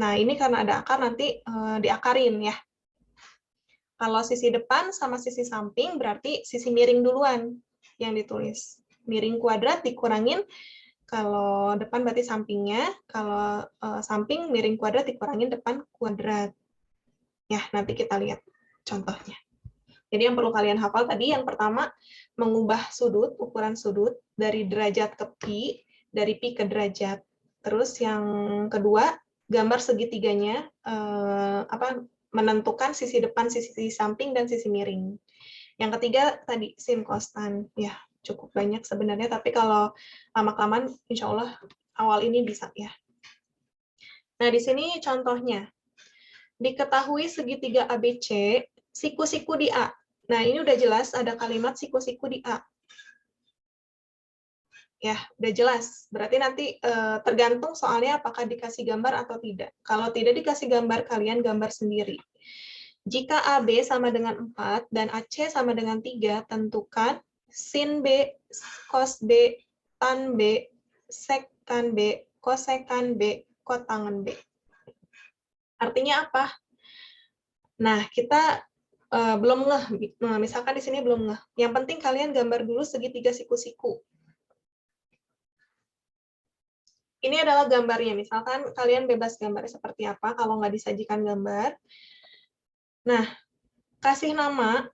Nah, ini karena ada akar, nanti diakarin ya. Kalau sisi depan sama sisi samping, berarti sisi miring duluan yang ditulis. Miring kuadrat dikurangin, kalau depan berarti sampingnya, kalau samping miring kuadrat dikurangin depan kuadrat. Ya, nanti kita lihat contohnya. Jadi yang perlu kalian hafal tadi, yang pertama, mengubah sudut, ukuran sudut, dari derajat ke pi, dari pi ke derajat. Terus yang kedua, gambar segitiganya, menentukan sisi depan, sisi samping, dan sisi miring. Yang ketiga, tadi, sin, cos, tan. Ya, cukup banyak sebenarnya, tapi kalau lama-kelamaan, insya Allah awal ini bisa ya. Nah, di sini contohnya. Diketahui segitiga ABC, siku-siku di A. Nah, ini udah jelas ada kalimat siku-siku di A. Ya, udah jelas. Berarti nanti tergantung soalnya apakah dikasih gambar atau tidak. Kalau tidak dikasih gambar, kalian gambar sendiri. Jika AB sama dengan 4 dan AC sama dengan 3, tentukan sin B, cos B, tan B, sekan B, kosekan B, kotangan B. Artinya apa? Nah, kita belum ngeh, misalkan di sini belum ngeh. Yang penting kalian gambar dulu segitiga siku-siku. Ini adalah gambarnya, misalkan kalian bebas gambarnya seperti apa, kalau nggak disajikan gambar. Nah, kasih nama,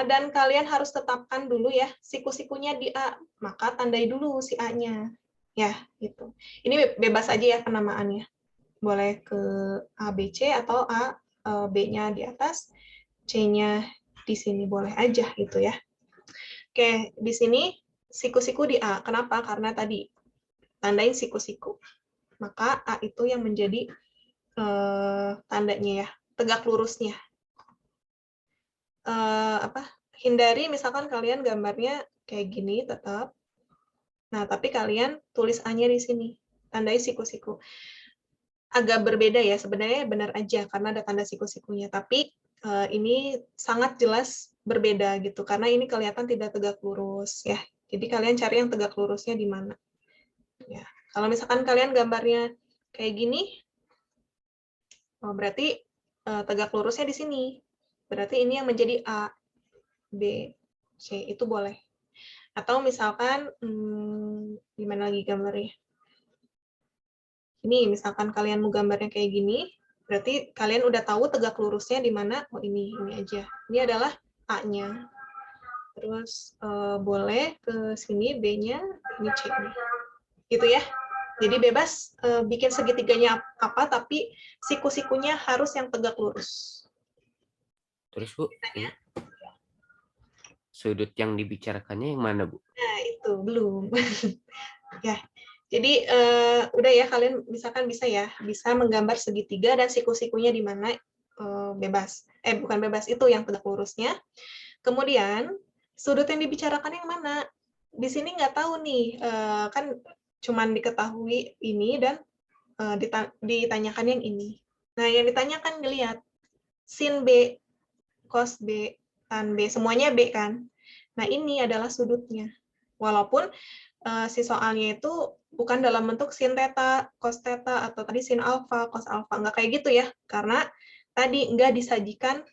dan kalian harus tetapkan dulu ya, siku-sikunya di A, maka tandai dulu si A-nya. Ya, gitu. Ini bebas aja ya penamaannya. Boleh ke A, B, C, atau A, B-nya di atas, C-nya di sini boleh aja gitu ya. Oke, di sini siku-siku di A. Kenapa? Karena tadi tandain siku-siku. Maka A itu yang menjadi tandanya ya, tegak lurusnya. Hindari misalkan kalian gambarnya kayak gini tetap. Nah, tapi kalian tulis A-nya di sini. Tandai siku-siku. Agak berbeda ya, sebenarnya benar aja karena ada tanda siku-sikunya. Tapi ini sangat jelas berbeda gitu karena ini kelihatan tidak tegak lurus ya. Jadi kalian cari yang tegak lurusnya di mana. Ya. Kalau misalkan kalian gambarnya kayak gini, berarti tegak lurusnya di sini. Berarti ini yang menjadi A, B, C itu boleh. Atau misalkan gimana lagi gambarnya? Ini misalkan kalian mau gambarnya kayak gini, berarti kalian udah tahu tegak lurusnya di mana. Oh ini aja. Ini adalah A-nya. Terus boleh ke sini B-nya, ini C-nya. Gitu ya. Jadi bebas bikin segitiganya apa, tapi siku-sikunya harus yang tegak lurus. Terus Bu, ini sudut yang dibicarakannya yang mana Bu? Nah itu belum. Ya. Jadi udah ya kalian misalkan bisa menggambar segitiga dan siku-sikunya di mana bebas. Bukan bebas, itu yang tegak lurusnya. Kemudian sudut yang dibicarakan yang mana? Di sini nggak tahu nih, kan cuman diketahui ini dan ditanyakan yang ini. Nah, yang ditanyakan dilihat sin B, cos B, tan B, semuanya B kan. Nah, ini adalah sudutnya. Walaupun si soalnya itu bukan dalam bentuk sin theta, cos theta, atau tadi sin alpha, cos alpha. Nggak kayak gitu ya, karena tadi nggak disajikan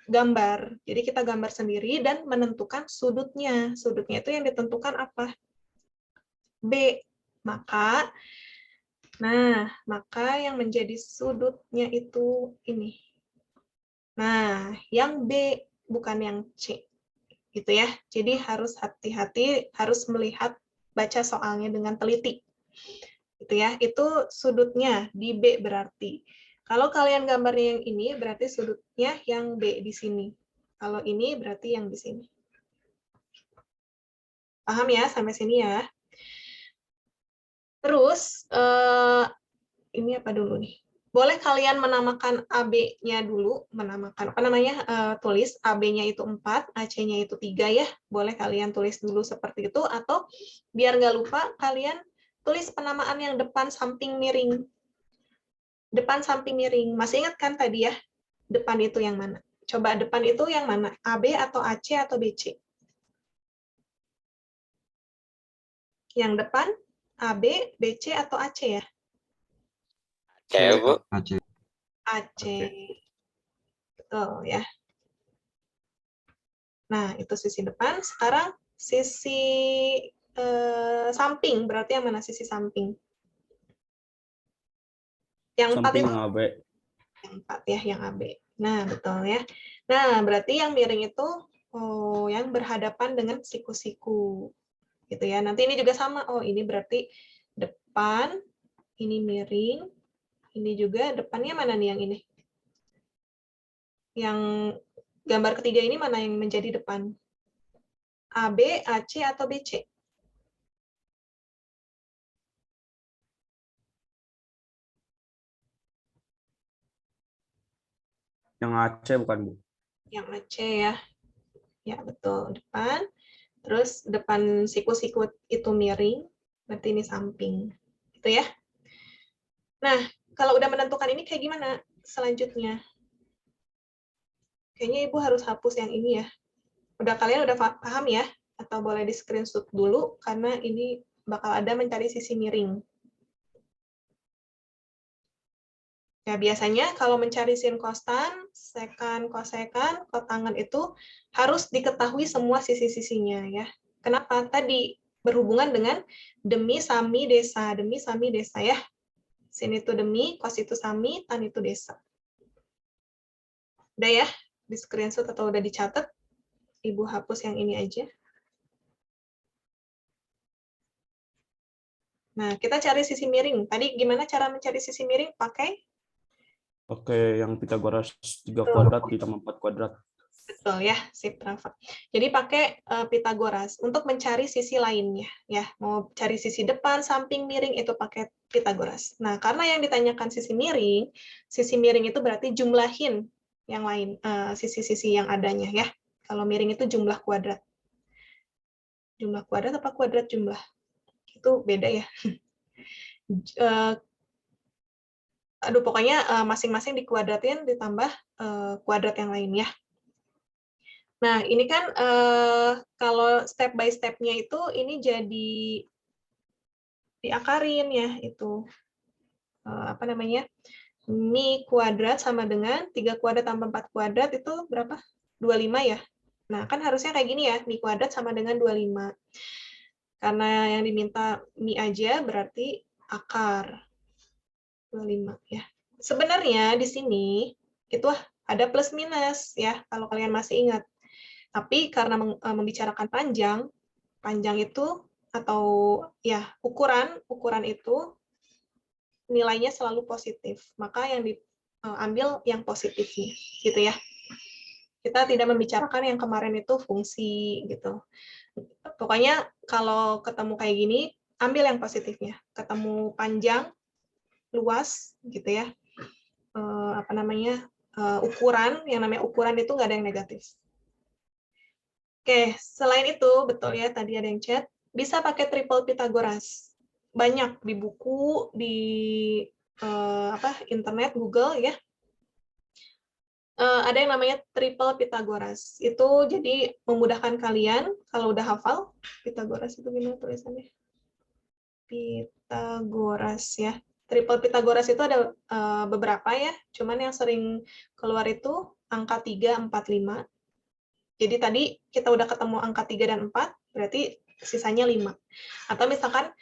gambar. Jadi kita gambar sendiri dan menentukan sudutnya. Sudutnya itu yang ditentukan apa? B. Maka yang menjadi sudutnya itu ini. Nah, yang B bukan yang C. Gitu ya. Jadi harus hati-hati, harus melihat baca soalnya dengan teliti. Gitu ya. Itu sudutnya di B berarti. Kalau kalian gambarnya yang ini, berarti sudutnya yang B di sini. Kalau ini berarti yang di sini. Paham ya sampai sini ya? Terus, ini apa dulu nih? Boleh kalian menamakan AB-nya dulu, menamakan apa namanya? Tulis AB-nya itu 4, AC-nya itu 3 ya. Boleh kalian tulis dulu seperti itu, atau biar nggak lupa, kalian tulis penamaan yang depan samping miring. Depan samping miring. Masih ingat kan tadi ya? Depan itu yang mana? Coba depan itu yang mana? AB atau AC atau BC? Yang depan AB, BC atau AC ya? Kayak Bu. AC. Oke. Betul ya. Nah, itu sisi depan. Sekarang sisi samping, berarti yang mana sisi samping? Yang 4 Samping itu? yang AB. Yang 4 ya, yang AB. Nah, betul ya. Nah, berarti yang miring itu yang berhadapan dengan siku-siku. Gitu ya. Nanti ini juga sama. Oh, ini berarti depan, ini miring, ini juga depannya mana nih yang ini? Yang gambar ketiga ini mana yang menjadi depan? AB, AC, atau BC? Yang AC bukan, Bu? Yang AC ya. Ya, betul. Depan. Terus depan siku-siku itu miring, berarti ini samping. Gitu ya. Nah, kalau udah menentukan ini kayak gimana selanjutnya? Kayaknya Ibu harus hapus yang ini ya. Kalian udah paham ya? Atau boleh di screenshot dulu, karena ini bakal ada mencari sisi miring. Ya, biasanya kalau mencari sin kostan, sekan, kosekan, kotangan itu harus diketahui semua sisi-sisinya ya. Kenapa? Tadi berhubungan dengan demi, sami, desa. Demi, sami, desa ya. Sin itu demi, kos itu sami, tan itu desa. Udah ya? Di screenshot atau udah dicatat? Ibu hapus yang ini aja. Nah, kita cari sisi miring. Tadi gimana cara mencari sisi miring? Pakai? Oke, yang Pitagoras 3 kuadrat ditambah 4 kuadrat. Betul ya, sip Rafa. Jadi pakai Pitagoras untuk mencari sisi lainnya ya. Mau cari sisi depan, samping, miring itu pakai Pitagoras. Nah, karena yang ditanyakan sisi miring itu berarti jumlahin yang lain, sisi-sisi yang adanya ya. Kalau miring itu jumlah kuadrat. Jumlah kuadrat apa kuadrat jumlah? Itu beda ya. Pokoknya masing-masing dikuadratin ditambah kuadrat yang lain ya. Nah, ini kan kalau step by step-nya itu ini jadi diakarin ya, itu apa namanya? Mi kuadrat sama dengan 3 kuadrat tambah 4 kuadrat itu berapa? 25 ya. Nah, kan harusnya kayak gini ya, mi kuadrat sama dengan 25. Karena yang diminta mi aja berarti akar 25 ya. Sebenarnya di sini itu ada plus minus ya, kalau kalian masih ingat. Tapi karena membicarakan panjang itu atau ya ukuran itu nilainya selalu positif. Maka yang diambil yang positifnya, gitu ya. Kita tidak membicarakan yang kemarin itu fungsi gitu. Pokoknya kalau ketemu kayak gini, ambil yang positifnya. Ketemu panjang, luas, gitu ya. Ukuran, yang namanya ukuran itu nggak ada yang negatif. Oke, selain itu, betul ya, tadi ada yang chat, bisa pakai triple Pitagoras. Banyak di buku, di internet, Google ya. Ada yang namanya triple Pitagoras. Itu jadi memudahkan kalian, kalau udah hafal, Pitagoras itu gimana tulisannya? Pitagoras ya. Triple Pitagoras itu ada beberapa ya, cuman yang sering keluar itu angka 3, 4, 5. Jadi tadi kita udah ketemu angka 3 dan 4, berarti sisanya 5. Atau misalkan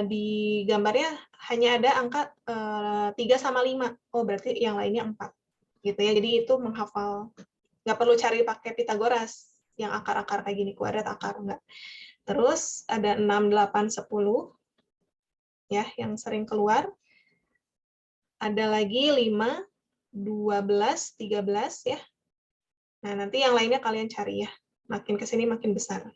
di gambarnya hanya ada angka 3 sama 5. Oh, berarti yang lainnya 4. Gitu ya. Jadi itu menghafal. Nggak perlu cari pakai Pitagoras yang akar-akar kayak gini, kuadrat akar, enggak. Terus ada 6, 8, 10 ya yang sering keluar. Ada lagi 5, 12, 13 ya. Nah, nanti yang lainnya kalian cari ya. Makin ke sini makin besar.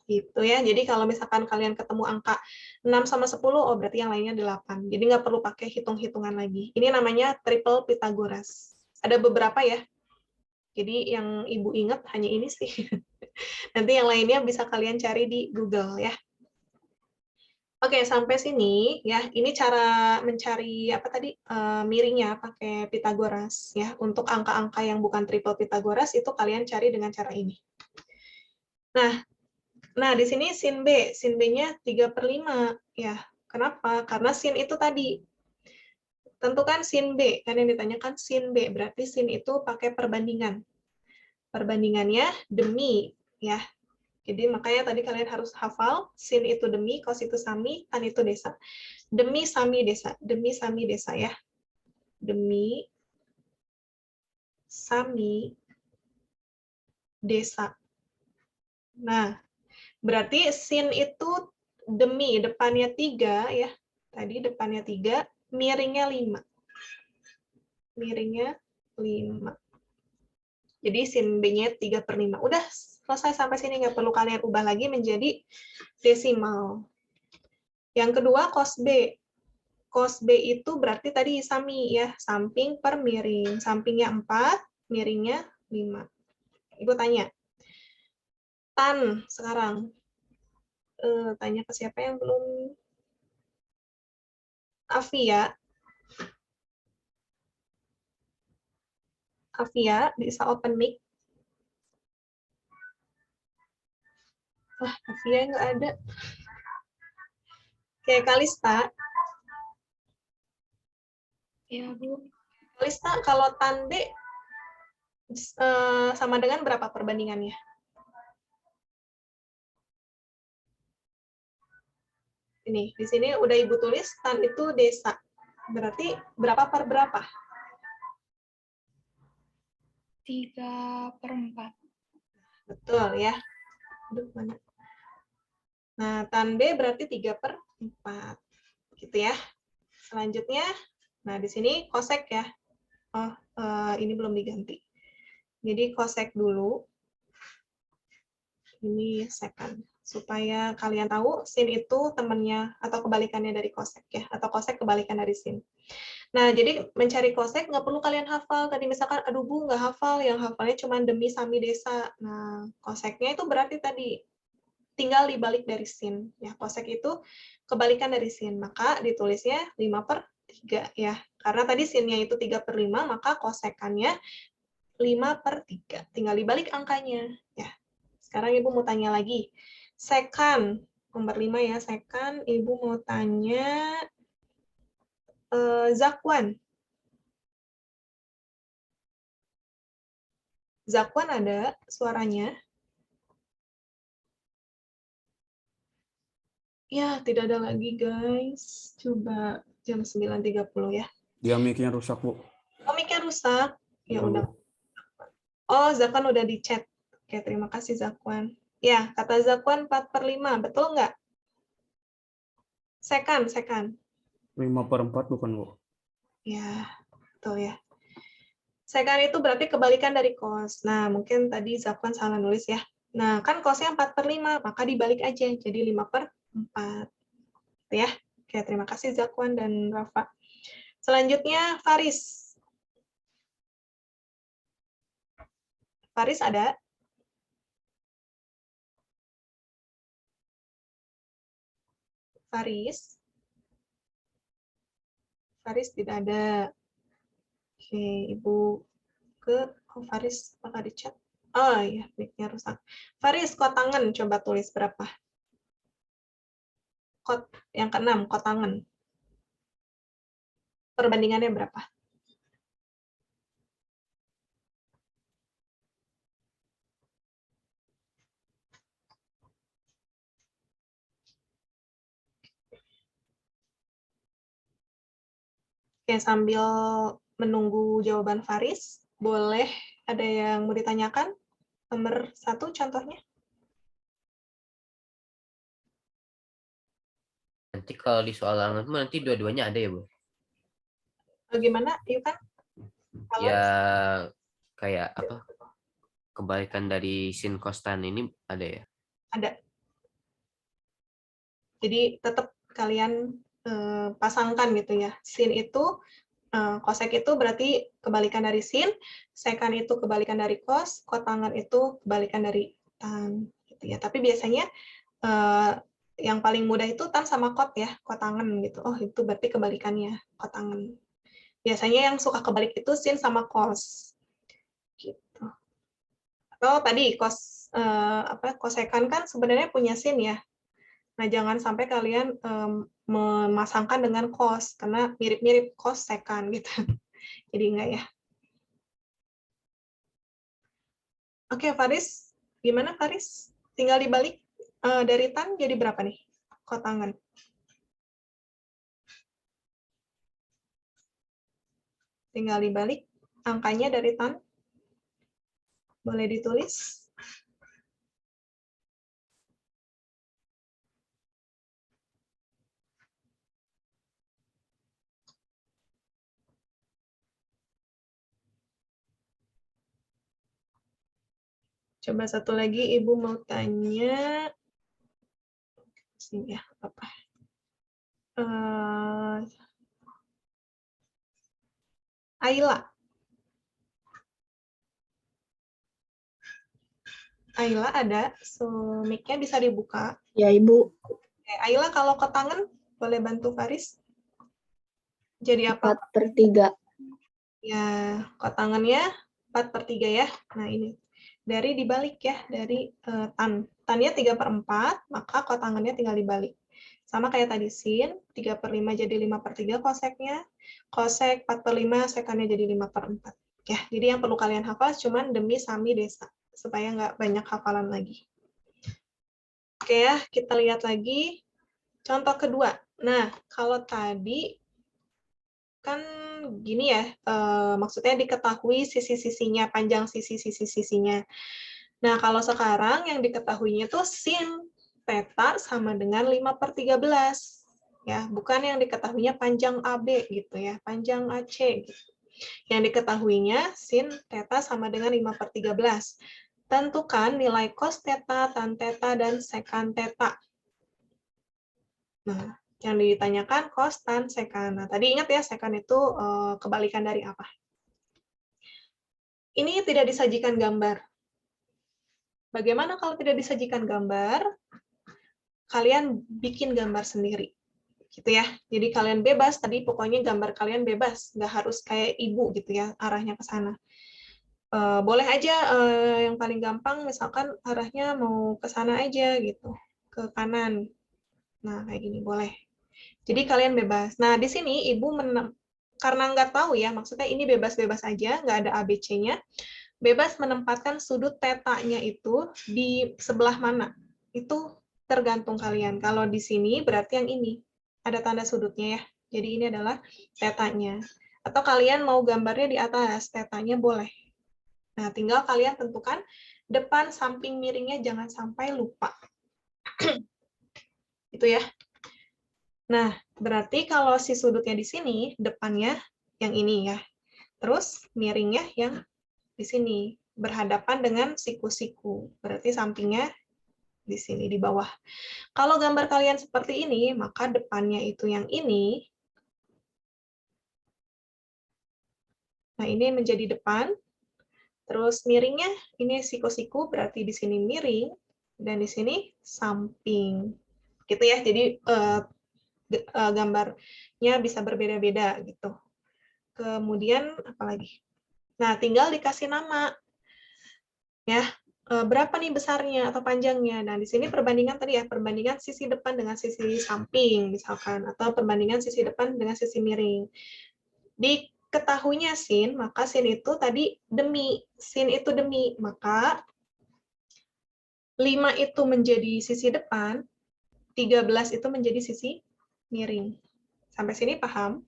Gitu ya. Jadi kalau misalkan kalian ketemu angka 6 sama 10, oh berarti yang lainnya 8. Jadi nggak perlu pakai hitung-hitungan lagi. Ini namanya triple Pythagoras. Ada beberapa ya. Jadi yang Ibu ingat hanya ini sih. Nanti yang lainnya bisa kalian cari di Google ya. Oke, sampai sini ya. Ini cara mencari apa tadi miringnya pakai Pythagoras ya. Untuk angka-angka yang bukan triple Pythagoras itu kalian cari dengan cara ini. Nah di sini sin B-nya 3/5 ya. Kenapa? Karena sin itu tadi tentukan sin B. Kan yang ditanyakan sin B, berarti sin itu pakai perbandingan. Perbandingannya demi ya. Jadi makanya tadi kalian harus hafal, sin itu demi, cos itu sami, tan itu desa. Demi sami desa ya. Demi sami desa. Nah, berarti sin itu demi, depannya 3 ya. Tadi depannya 3, miringnya 5. Miringnya 5. Jadi sin B-nya 3/5. Udah selesai sampai sini, nggak perlu kalian ubah lagi menjadi desimal. Yang kedua, cos B. Cos B itu berarti tadi sami ya, samping per miring. Sampingnya 4, miringnya 5. Ibu tanya. Tan sekarang. Tanya ke siapa yang belum? Afia. Afia, bisa open mic. Wah, Afia nggak ada. Oke, Kalista. Ya, Bu. Kalista, kalau tan B sama dengan berapa perbandingannya? Ini, di sini udah Ibu tulis, tan itu desa. Berarti berapa per berapa? 3/4. Betul ya. Aduh, mana? Nah, tan B berarti 3/4. Gitu ya. Selanjutnya, nah di sini kosek ya. Oh, ini belum diganti. Jadi kosek dulu. Ini second. Supaya kalian tahu sin itu temannya atau kebalikannya dari kosek ya. Atau kosek kebalikan dari sin. Nah, jadi mencari kosek nggak perlu kalian hafal. Tadi misalkan, aduh Bu, nggak hafal. Yang hafalnya cuma demi sami desa. Nah, koseknya itu berarti tadi tinggal dibalik dari sin. Ya, kosek itu kebalikan dari sin. Maka ditulisnya 5/3 ya. Karena tadi sinnya itu 3/5, maka kosekannya 5/3. Tinggal dibalik angkanya. Ya. Sekarang Ibu mau tanya lagi. Second, nomor 5 ya. Second, Ibu mau tanya Zakwan. Zakwan ada suaranya? Ya, tidak ada lagi, guys. Coba jam 9.30 ya. Dia mic-nya rusak, Bu. Oh, mic-nya rusak. Ya Iya, Bu. udah. Oh, Zakwan udah di chat. Oke, terima kasih Zakwan. Ya, kata Zakwan 4/5. Betul nggak? Second. 5/4 bukan, Bu? Ya, betul ya. Second itu berarti kebalikan dari cos. Nah, mungkin tadi Zakwan salah nulis ya. Nah, kan cosnya 4/5, maka dibalik aja. Jadi 5/4. Gitu ya. Oke, terima kasih Zakwan dan Rafa. Selanjutnya, Faris. Faris ada? Faris tidak ada. Oke, Ibu ke Faris apakah di chat? Oh iya, mic-nya rusak. Faris, kotangan coba tulis berapa? Kot yang ke-6, kotangan. Perbandingannya berapa? Oke, sambil menunggu jawaban Faris, boleh ada yang mau ditanyakan? Nomor 1 contohnya. Nanti kalau di soal algoritma nanti dua-duanya ada ya, Bu? Gimana, yuk kan? Ya kayak apa? Kebalikan dari sin kostan ini ada ya? Ada. Jadi tetap kalian pasangkan gitu ya. Sin itu, kosek itu berarti kebalikan dari sin, sekan itu kebalikan dari kos, kotangan itu kebalikan dari tan. Gitu ya. Tapi biasanya yang paling mudah itu tan sama kot ya, kotangan gitu. Oh itu berarti kebalikannya, kotangan. Biasanya yang suka kebalik itu sin sama kos. Gitu. Atau tadi kosekan kan sebenarnya punya sin ya. Nah, jangan sampai kalian memasangkan dengan kos, karena mirip-mirip kos sekan gitu. Jadi enggak ya. Oke, Faris. Gimana, Faris? Tinggal dibalik dari tan jadi berapa nih? Kotangan. Tinggal dibalik angkanya dari tan. Boleh ditulis. Coba satu lagi, Ibu mau tanya. Sini ya, apa? Ayla. Ayla ada, so mic-nya bisa dibuka. Ya, Ibu. Ayla kalau ke tangan, boleh bantu Faris? Jadi apa? 4/3. Ya, kotangannya 4/3 ya. Nah, ini. Dari dibalik ya, dari tan. Tannya 3/4, maka kotangannya tinggal dibalik. Sama kayak tadi sin, 3/5 jadi 5/3 koseknya. Kosek 4/5, sekannya jadi 5/4. Ya, jadi yang perlu kalian hafal cuman demi Sami Desa, supaya nggak banyak hafalan lagi. Oke ya, kita lihat lagi contoh kedua. Nah, kalau tadi kan gini ya, maksudnya diketahui sisi-sisinya, panjang sisi-sisinya. Nah, kalau sekarang yang diketahuinya tuh sin theta sama dengan 5/13. Ya, bukan yang diketahuinya panjang AB gitu ya, panjang AC gitu. Yang diketahuinya sin theta sama dengan 5/13. Tentukan nilai cos theta, tan theta, dan sekan theta. Nah, yang ditanyakan cos, tan, sekan. Nah, tadi ingat ya, sekan itu kebalikan dari apa? Ini tidak disajikan gambar. Bagaimana kalau tidak disajikan gambar? Kalian bikin gambar sendiri. Gitu ya. Jadi kalian bebas, tadi pokoknya gambar kalian bebas. Nggak harus kayak ibu gitu ya, arahnya ke sana. Boleh aja yang paling gampang, misalkan arahnya mau ke sana aja gitu. Ke kanan. Nah, kayak gini, boleh. Jadi kalian bebas. Nah, di sini ibu karena nggak tahu ya, maksudnya ini bebas-bebas aja, nggak ada ABC-nya, bebas menempatkan sudut tetanya itu di sebelah mana. Itu tergantung kalian. Kalau di sini berarti yang ini, ada tanda sudutnya ya. Jadi ini adalah tetanya. Atau kalian mau gambarnya di atas, tetanya boleh. Nah, tinggal kalian tentukan depan samping miringnya, jangan sampai lupa. Itu ya. Nah, berarti kalau si sudutnya di sini, depannya yang ini ya. Terus miringnya yang di sini, berhadapan dengan siku-siku. Berarti sampingnya di sini, di bawah. Kalau gambar kalian seperti ini, maka depannya itu yang ini. Nah, ini menjadi depan. Terus miringnya, ini siku-siku, berarti di sini miring. Dan di sini samping. Gitu ya, jadi gambarnya bisa berbeda-beda gitu. Kemudian apa lagi? Nah, tinggal dikasih nama. Ya, berapa nih besarnya atau panjangnya. Nah, di sini perbandingan tadi ya, perbandingan sisi depan dengan sisi samping misalkan, atau perbandingan sisi depan dengan sisi miring. Diketahuinya sin, maka sin itu tadi demi, sin itu demi, maka 5 itu menjadi sisi depan, 13 itu menjadi sisi miring. Sampai sini paham?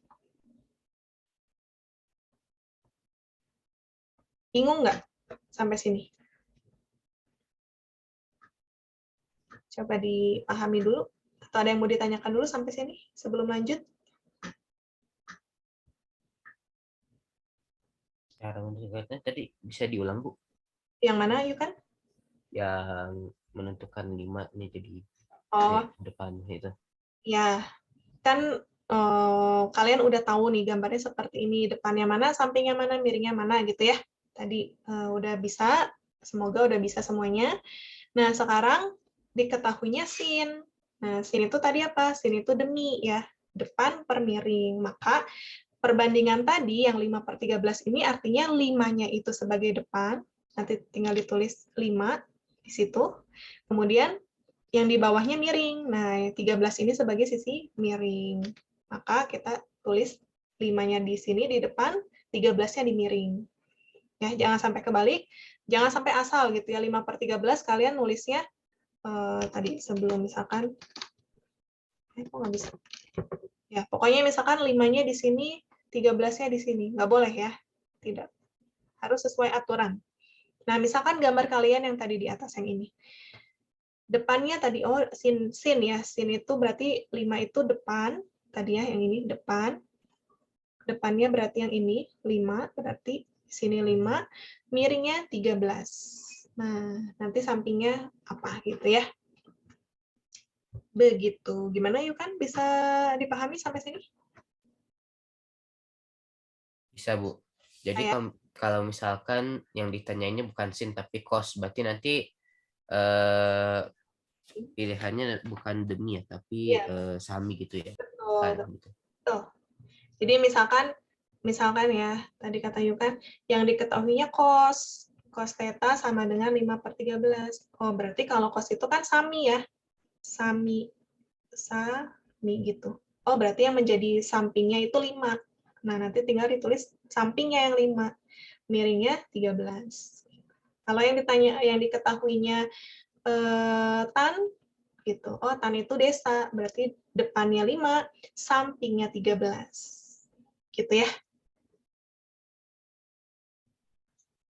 Bingung nggak sampai sini? Coba dipahami dulu. Atau ada yang mau ditanyakan dulu sampai sini sebelum lanjut? Cara menentukannya tadi bisa diulang, Bu? Yang mana, yuk kan? Yang menentukan 5 ini jadi Oh, depan itu. ya. Kan kalian udah tahu nih gambarnya seperti ini, depannya mana, sampingnya mana, miringnya mana gitu ya. Tadi udah bisa, semoga udah bisa semuanya. Nah, sekarang diketahuinya sin. Nah, sin itu tadi apa? Sin itu demi ya, depan per miring. Maka perbandingan tadi yang 5/13 ini artinya 5-nya itu sebagai depan, nanti tinggal ditulis 5 di situ. Kemudian yang di bawahnya miring. Nah, 13 ini sebagai sisi miring. Maka kita tulis 5-nya di sini di depan, 13-nya di miring. Ya, jangan sampai kebalik, jangan sampai asal gitu ya. 5/13 kalian nulisnya tadi sebelum misalkan kok nggak bisa. Ya, pokoknya misalkan 5-nya di sini, 13-nya di sini. Nggak boleh ya. Tidak. Harus sesuai aturan. Nah, misalkan gambar kalian yang tadi di atas yang ini. Depannya tadi, oh sin ya, sin itu berarti 5 itu depan, tadi ya yang ini depan, depannya berarti yang ini 5, berarti sini 5, miringnya 13. Nah, nanti sampingnya apa gitu ya. Begitu. Gimana yuk kan, bisa dipahami sampai sini? Bisa, Bu. Jadi kalau misalkan yang ditanyainnya bukan sin tapi cos, berarti nanti pilihannya bukan demi ya, tapi sami gitu ya. Betul. Gitu. Betul. Jadi misalkan ya, tadi kata Yukan, yang diketahuinya cos theta sama dengan 5/13. Oh, berarti kalau cos itu kan sami ya. Sami gitu. Oh, berarti yang menjadi sampingnya itu 5. Nah, nanti tinggal ditulis sampingnya yang 5. Miringnya 13. Kalau yang diketahuinya tan gitu. Oh, tan itu desa, berarti depannya 5, sampingnya 13. Gitu ya.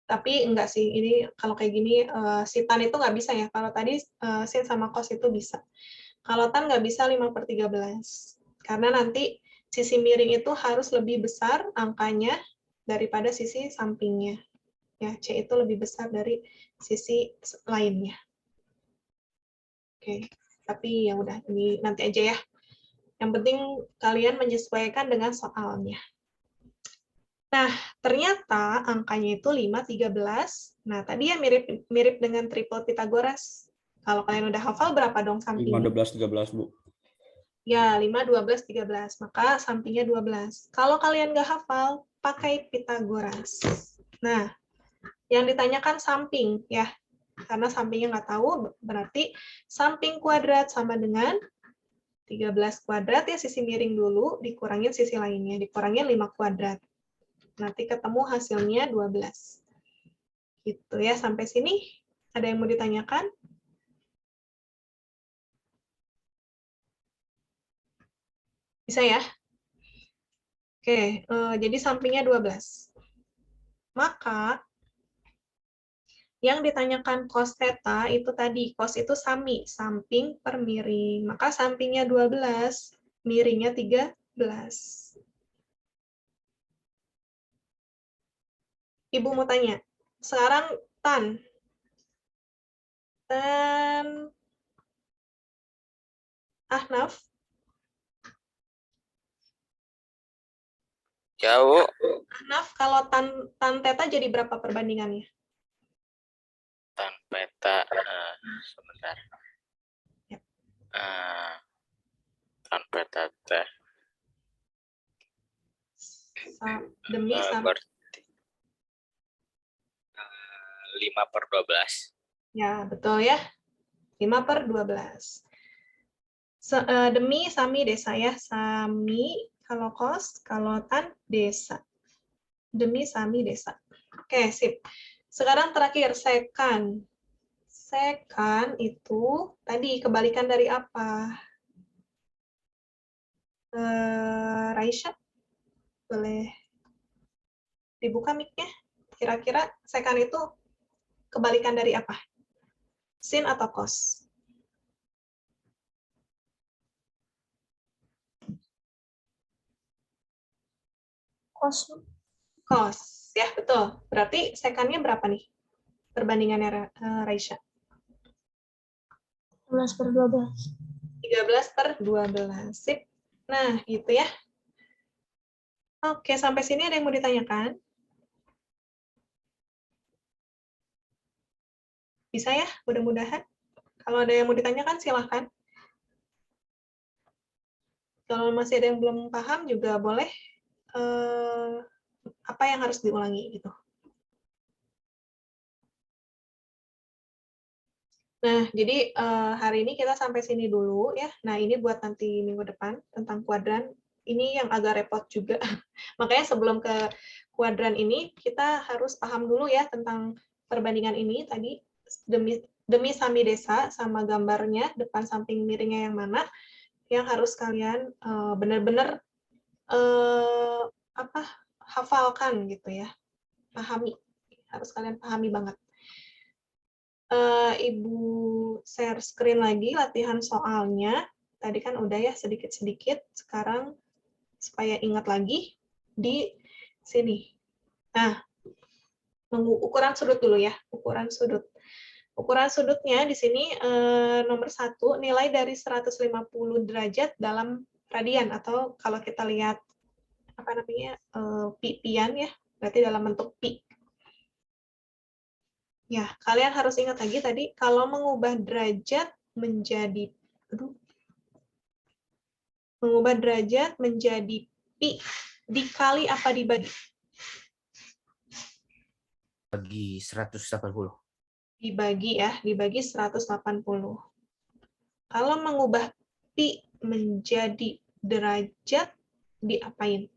Tapi enggak sih, ini kalau kayak gini si tan itu nggak bisa ya. Kalau tadi sin sama cos itu bisa. Kalau tan nggak bisa 5/13. Karena nanti sisi miring itu harus lebih besar angkanya daripada sisi sampingnya. Ya, C itu lebih besar dari sisi lainnya. Oke, tapi ya udah, ini nanti aja ya. Yang penting kalian menyesuaikan dengan soalnya. Nah, ternyata angkanya itu 5/13. Nah, tadi ya mirip dengan triple Pythagoras. Kalau kalian udah hafal berapa dong 5, sampingnya? 12, 13, Bu. Ya, 5, 12, 13. Maka sampingnya 12. Kalau kalian nggak hafal, pakai Pythagoras. Nah, yang ditanyakan samping, ya. Karena sampingnya nggak tahu, berarti samping kuadrat sama dengan 13 kuadrat, ya sisi miring dulu, dikurangin sisi lainnya. Dikurangin 5 kuadrat. Nanti ketemu hasilnya 12. Gitu ya, sampai sini. Ada yang mau ditanyakan? Bisa ya? Oke, jadi sampingnya 12. Maka, yang ditanyakan cos theta itu tadi, cos itu sami, samping per miring. Maka sampingnya 12, miringnya 13. Ibu mau tanya, sekarang tan Ahnaf, Ya, Bu. Ahnaf kalau tan theta jadi berapa perbandingannya? Tan peta. Sebentar. Yap. Tan peta teh. Demi sama. Berarti 5/12. Ya, betul ya. 5/12. Demi sami desa ya. Sami kalau kos, kalau tan desa. Demi sami desa. Oke, sip. Sekarang terakhir, sekan. Sekan itu tadi kebalikan dari apa? Raisya, boleh dibuka mic-nya? Kira-kira sekan itu kebalikan dari apa? Sin atau kos? Cos Cos, ya betul. Berarti sekannya berapa nih? Perbandingannya Raisya? 11/12. 13/12. Sip. Nah, gitu ya. Oke, sampai sini ada yang mau ditanyakan? Bisa ya, mudah-mudahan. Kalau ada yang mau ditanyakan, silahkan. Kalau masih ada yang belum paham juga boleh. Apa yang harus diulangi gitu. Nah, jadi hari ini kita sampai sini dulu ya. Nah, ini buat nanti minggu depan tentang kuadran. Ini yang agak repot juga. Makanya sebelum ke kuadran ini, kita harus paham dulu ya tentang perbandingan ini tadi demi sami desa sama gambarnya depan samping miringnya yang mana yang harus kalian benar-benar hafalkan gitu ya. Pahami. Harus kalian pahami banget. Ibu share screen lagi latihan soalnya. Tadi kan udah ya sedikit-sedikit. Sekarang supaya ingat lagi di sini. Nah, ukuran sudut dulu ya. Ukuran sudut. Ukuran sudutnya di sini nomor 1 nilai dari 150 derajat dalam radian atau kalau kita lihat apa namanya pi-pian ya. Berarti dalam bentuk pi. Ya, kalian harus ingat lagi tadi, kalau mengubah derajat menjadi pi, dikali apa dibagi? Bagi 180. Dibagi ya, dibagi 180. Kalau mengubah pi menjadi derajat, diapain?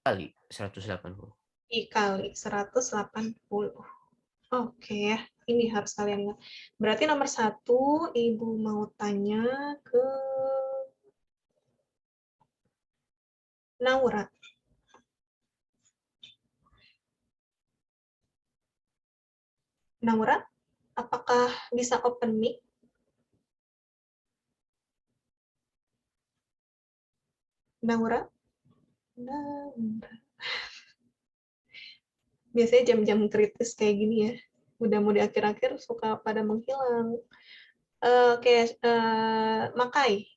Kali 180. Dikali 180. Oke ya, ini harus kalian ingat. Berarti nomor 1, Ibu mau tanya ke Naura. Naura, apakah bisa open mic? Naura? Naura. Biasanya jam-jam kritis kayak gini ya. Udah mau di akhir-akhir suka pada menghilang. Oke, Makai.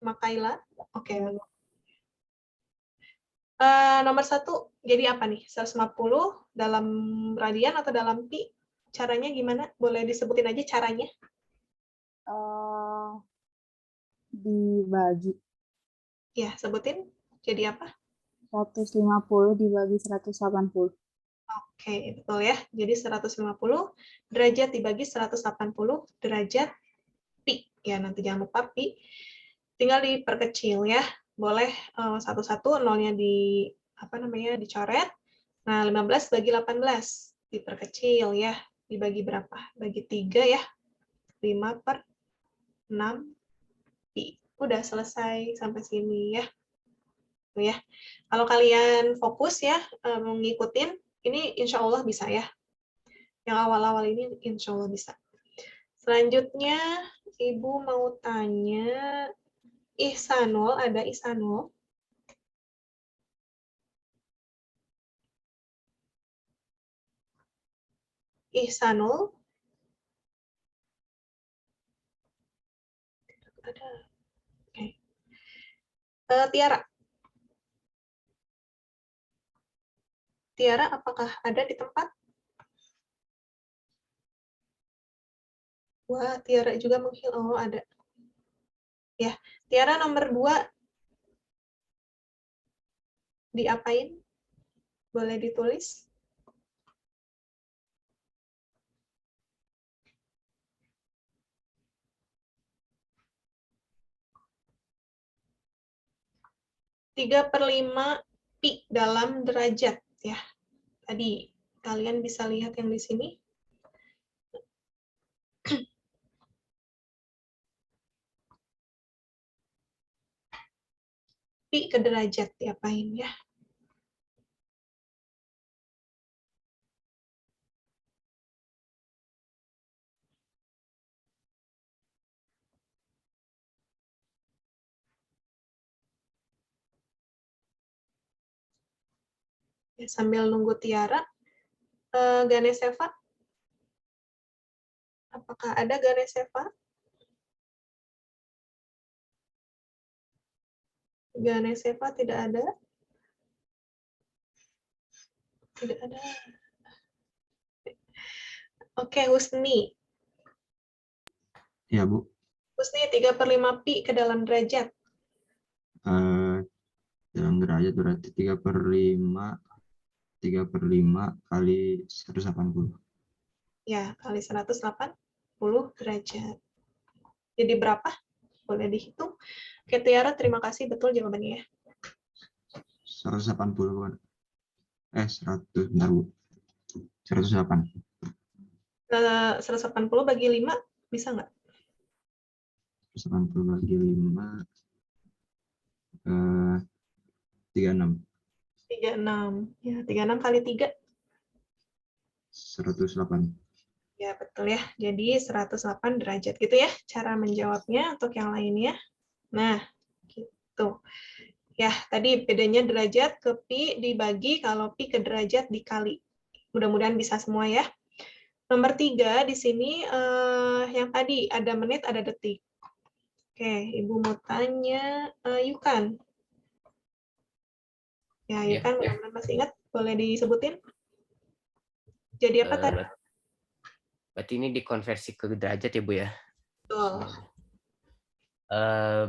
Makaila. Oke. Nomor 1, jadi apa nih? 150 dalam radian atau dalam pi? Caranya gimana? Boleh disebutin aja caranya? Dibagi Ya, sebutin. Jadi apa? 150 dibagi 180. Oke, betul ya. Jadi 150 derajat dibagi 180 derajat pi. Ya, nanti jangan lupa pi. Tinggal diperkecil ya. Boleh satu-satu nolnya dicoret. Nah, 15 bagi 18 diperkecil ya. Dibagi berapa? Bagi 3 ya. 5/6 pi. Udah selesai sampai sini ya. Tuh ya. Kalau kalian fokus ya mengikutin, ini insya Allah bisa ya. Yang awal-awal ini insya Allah bisa. Selanjutnya, Ibu mau tanya, Ihsanul, ada Ihsanul? Ihsanul? Ada. Oke. Tiara. Tiara, apakah ada di tempat? Wah, Tiara juga menghilang. Oh, ada. Ya, Tiara nomor 2 diapain? Boleh ditulis? Tiga per 5 pi dalam derajat ya. Tadi kalian bisa lihat yang di sini. Pi ke derajat diapain ya? Ya, sambil nunggu Tiara, Ganeseva, apakah ada Ganeseva? Ganeseva tidak ada. Tidak ada. Oke, Husni. Ya, Bu. Husni 3/5 pi ke dalam derajat. Dalam derajat berarti 3/5 kali 180. Ya, kali 180 derajat. Jadi berapa? Boleh dihitung. Oke, Tiara, terima kasih. Betul jawabannya ya. 180, bukan? 100, bentar, Bu. 108. 180 bagi 5, bisa nggak? 180 bagi 5, 36. 36. Ya, 36 kali 3. 108. Ya, betul ya. Jadi 108 derajat gitu ya cara menjawabnya untuk yang lainnya. Nah, gitu. Ya, tadi bedanya derajat ke pi dibagi, kalau pi ke derajat dikali. Mudah-mudahan bisa semua ya. Nomor 3 di sini yang tadi ada menit, ada detik. Oke, Ibu mau tanya Yukan. Ya, Iya. Yukan mudah-mudahan masih ingat. Boleh disebutin? Jadi apa tadi? Berarti ini dikonversi ke derajat ya, Bu ya? Betul.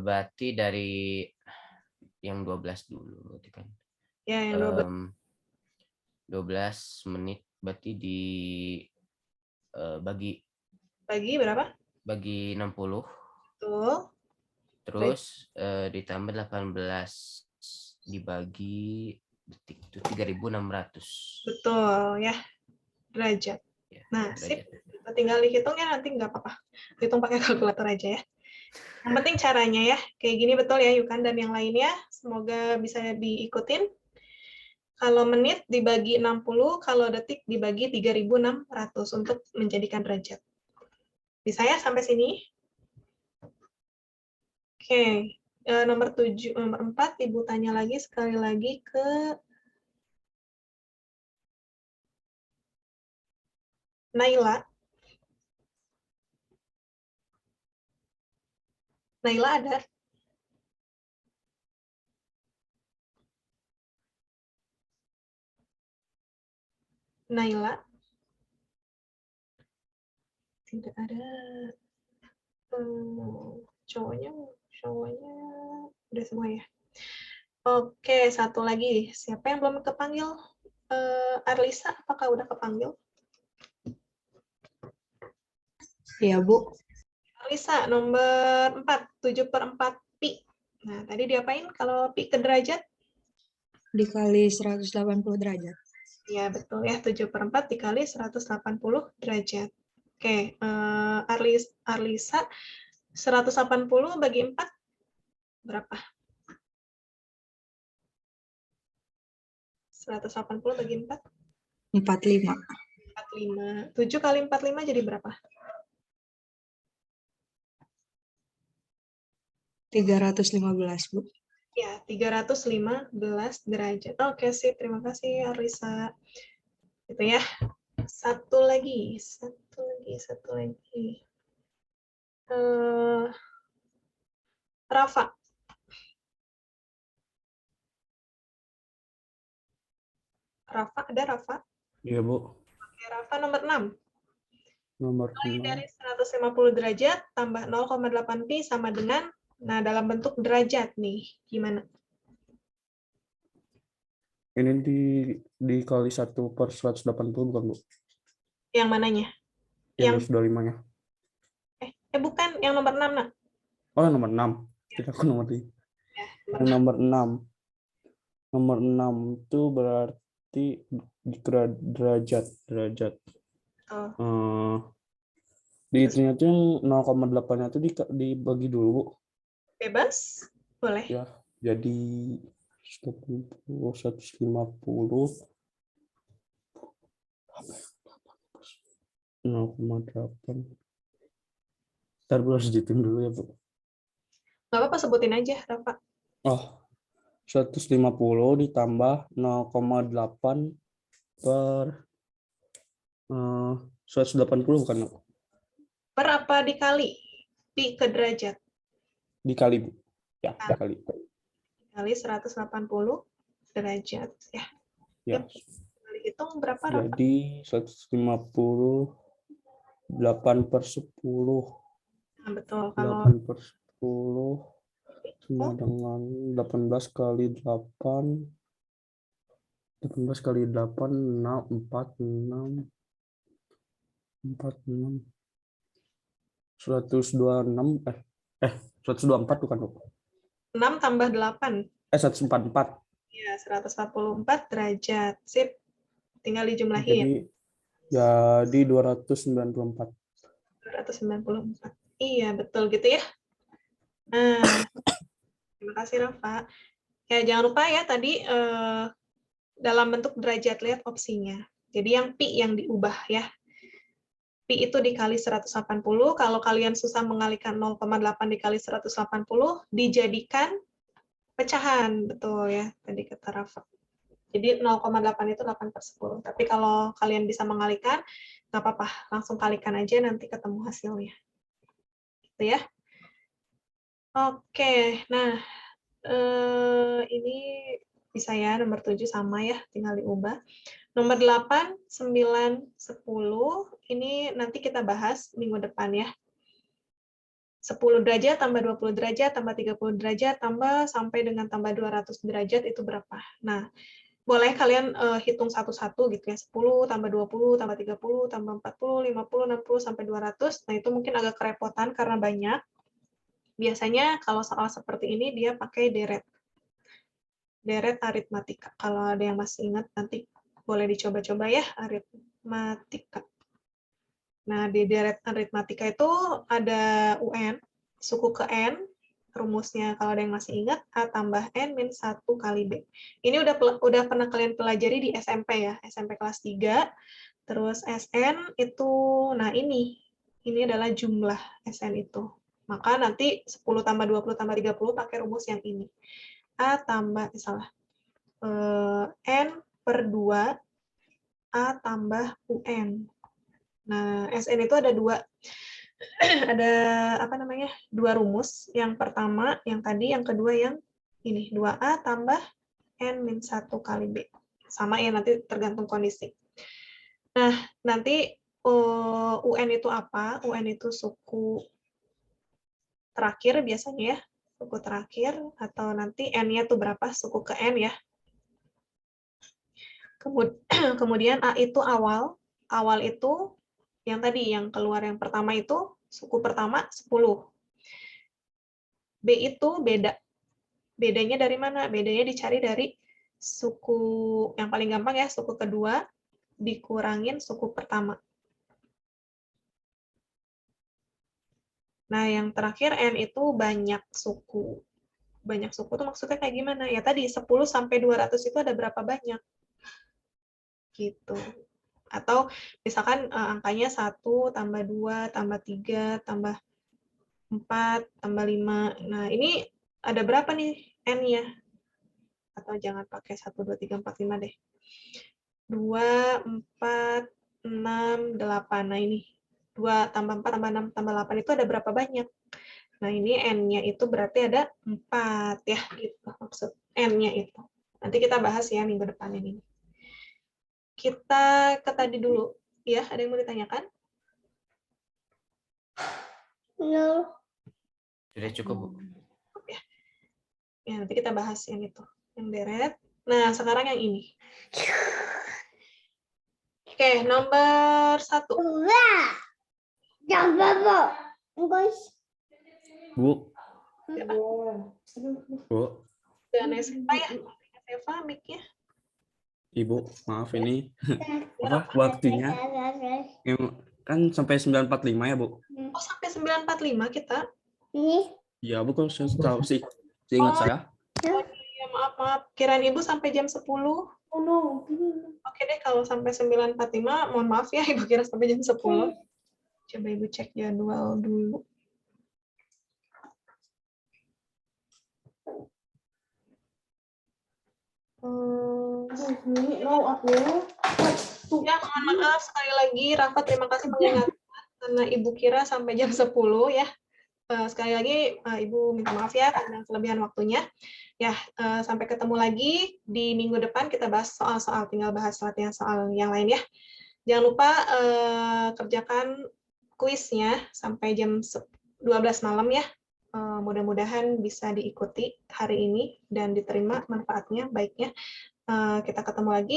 Berarti dari yang 12 dulu berarti kan. Ya, yang 12 menit berarti bagi berapa? bagi 60. Betul. Terus ditambah 18 dibagi detik itu 3.600. Betul ya, derajat. Ya, Nah, derajat. sip. Tinggal dihitung ya, nanti nggak apa-apa. Hitung pakai kalkulator aja ya. Yang penting caranya ya. Kayak gini betul ya, Yukan dan yang lainnya. Semoga bisa diikutin. Kalau menit dibagi 60, kalau detik dibagi 3.600 untuk menjadikan derajat. Bisa ya sampai sini? Oke. Nomor 4, Ibu tanya lagi sekali lagi ke Naila. Naila ada? Naila? Tidak ada. Cowoknya udah semua ya. Oke, satu lagi. Siapa yang belum kepanggil? Arlisa, apakah udah kepanggil? Iya, Bu. Arlisa, nomor 4, 7/4 pi. Nah, tadi diapain kalau pi ke derajat? Dikali 180 derajat. Ya, betul ya. 7/4 dikali 180 derajat. Oke, Arlisa, 180 bagi 4, berapa? 180 bagi 4? 45. 45. 7 kali 45 jadi berapa? 315, Bu. Ya, 315 derajat. Oke, sip. Terima kasih, Arisa. Itu ya. Satu lagi. Rafa. Rafa, ada Rafa? Iya, Bu. Oke, Rafa nomor 6. Nomor Mulai 6. dari 150 derajat tambah 0,8 pi sama dengan, nah dalam bentuk derajat nih. Gimana? Ini dikali 1/180 bukan, Bu? Yang mananya? Yang 125-nya. Bukan, yang nomor 6, nak. Oh, nomor 6. Tidak, aku nomor 3. Ya, Yang nomor 6. Nomor 6 itu berarti derajat. Dihitungnya tuh yang 0,8-nya itu dibagi dulu, Bu. Bebas? Boleh. Ya, jadi 150 0,8. Ntar harus dihitung dulu ya, Bu. Nggak apa-apa, sebutin aja, Rafa. Oh, 150 ditambah 0,8 per 180 bukan, Bu? Per apa dikali? Pi ke derajat. Dikali, Bu. Ya, dikali. Kali 180 derajat. Ya, Ya. kali hitung berapa, Rafa? Jadi 150 8/10. Nah, betul. Kalau 8/10 sama dengan 18 kali 8. 18 kali 8, 6, 46. 126, 124 bukan, Bu? 6 tambah 8. 144. Ya, 144 derajat. Sip. Tinggal dijumlahin. Jadi 294. 294. Iya, betul gitu ya. Nah, terima kasih, Rafa. Ya, jangan lupa ya tadi dalam bentuk derajat, lihat opsinya. Jadi yang pi yang diubah ya. Pi itu dikali 180, kalau kalian susah mengalihkan 0,8 dikali 180, dijadikan pecahan, betul ya, tadi kata Rafa. Jadi 0,8 itu 8/10. Tapi kalau kalian bisa mengalihkan, nggak apa-apa, langsung kalikan aja, nanti ketemu hasilnya. Gitu ya. Oke, nah ini bisa ya, nomor 7 sama ya, tinggal diubah. Nomor 8, 9, 10, ini nanti kita bahas minggu depan ya. 10 derajat tambah 20 derajat tambah 30 derajat tambah sampai dengan tambah 200 derajat itu berapa. Nah, boleh kalian hitung satu-satu gitu ya. 10 tambah 20 tambah 30 tambah 40, 50, 60 sampai 200. Nah, itu mungkin agak kerepotan karena banyak. Biasanya kalau soal seperti ini dia pakai deret. Deret aritmatika. Kalau ada yang masih ingat nanti boleh dicoba-coba ya aritmatika. Nah, di deret aritmatika itu ada UN, suku ke N, rumusnya kalau ada yang masih ingat, A tambah N min 1 kali B. Ini udah pernah kalian pelajari di SMP ya, SMP kelas 3, terus SN itu, nah ini adalah jumlah SN itu. Maka nanti 10 tambah 20 tambah 30 pakai rumus yang ini. A tambah, N per 2, A tambah UN. Nah, SN itu ada dua rumus. Yang pertama, yang tadi, yang kedua yang ini, 2A tambah N min 1 kali B. Sama ya, nanti tergantung kondisi. Nah, nanti UN itu apa? UN itu suku terakhir biasanya ya, suku terakhir, atau nanti N-nya tuh berapa, suku ke N ya. Kemudian A itu awal itu yang tadi, yang keluar yang pertama itu, suku pertama 10. B itu beda. Bedanya dari mana? Bedanya dicari dari suku, yang paling gampang ya, suku kedua dikurangin suku pertama. Nah, yang terakhir N itu banyak suku. Banyak suku itu maksudnya kayak gimana? Ya tadi, 10 sampai 200 itu ada berapa banyak? Gitu. Atau misalkan angkanya 1 tambah 2 tambah 3 tambah 4 tambah 5. Nah, ini ada berapa nih N-nya? Atau jangan pakai 1, 2, 3, 4, 5 deh. 2, 4, 6, 8. Nah, ini 2 tambah 4 tambah 6 tambah 8 itu ada berapa banyak? Nah, ini N-nya itu berarti ada 4 ya, gitu maksud N-nya itu. Nanti kita bahas ya minggu depan ini. Kita ke tadi dulu. Ya, ada yang mau ditanyakan? Sudah cukup, Bu. Ya. Ya, nanti kita bahas yang itu, yang deret. Nah, sekarang yang ini. Oke, nomor 1. Bu. Siapa? Bu. Dan Eva ya. Eva, mic-nya. Ibu, maaf ini waktunya yang kan sampai 9.45 ya, Bu? Oh, sampai 9.45 kita? Iya, Bu, kalau saya tahu sih. Seingat saya. Oh iya, maaf. Kirain Ibu sampai jam 10. Oke deh, kalau sampai 9.45, mohon maaf ya, Ibu kira sampai jam 10. Coba Ibu cek jadwal dulu. Ya, mohon maaf sekali lagi, Rafa, terima kasih mengingatkan karena Ibu kira sampai jam 10 ya. Sekali lagi Ibu minta maaf ya karena kelebihan waktunya. Ya, sampai ketemu lagi di minggu depan kita bahas soal-soal, tinggal bahas latihan soal yang lain ya. Jangan lupa kerjakan kuisnya sampai jam 12 malam ya. Mudah-mudahan bisa diikuti hari ini dan diterima manfaatnya, baiknya. Kita ketemu lagi.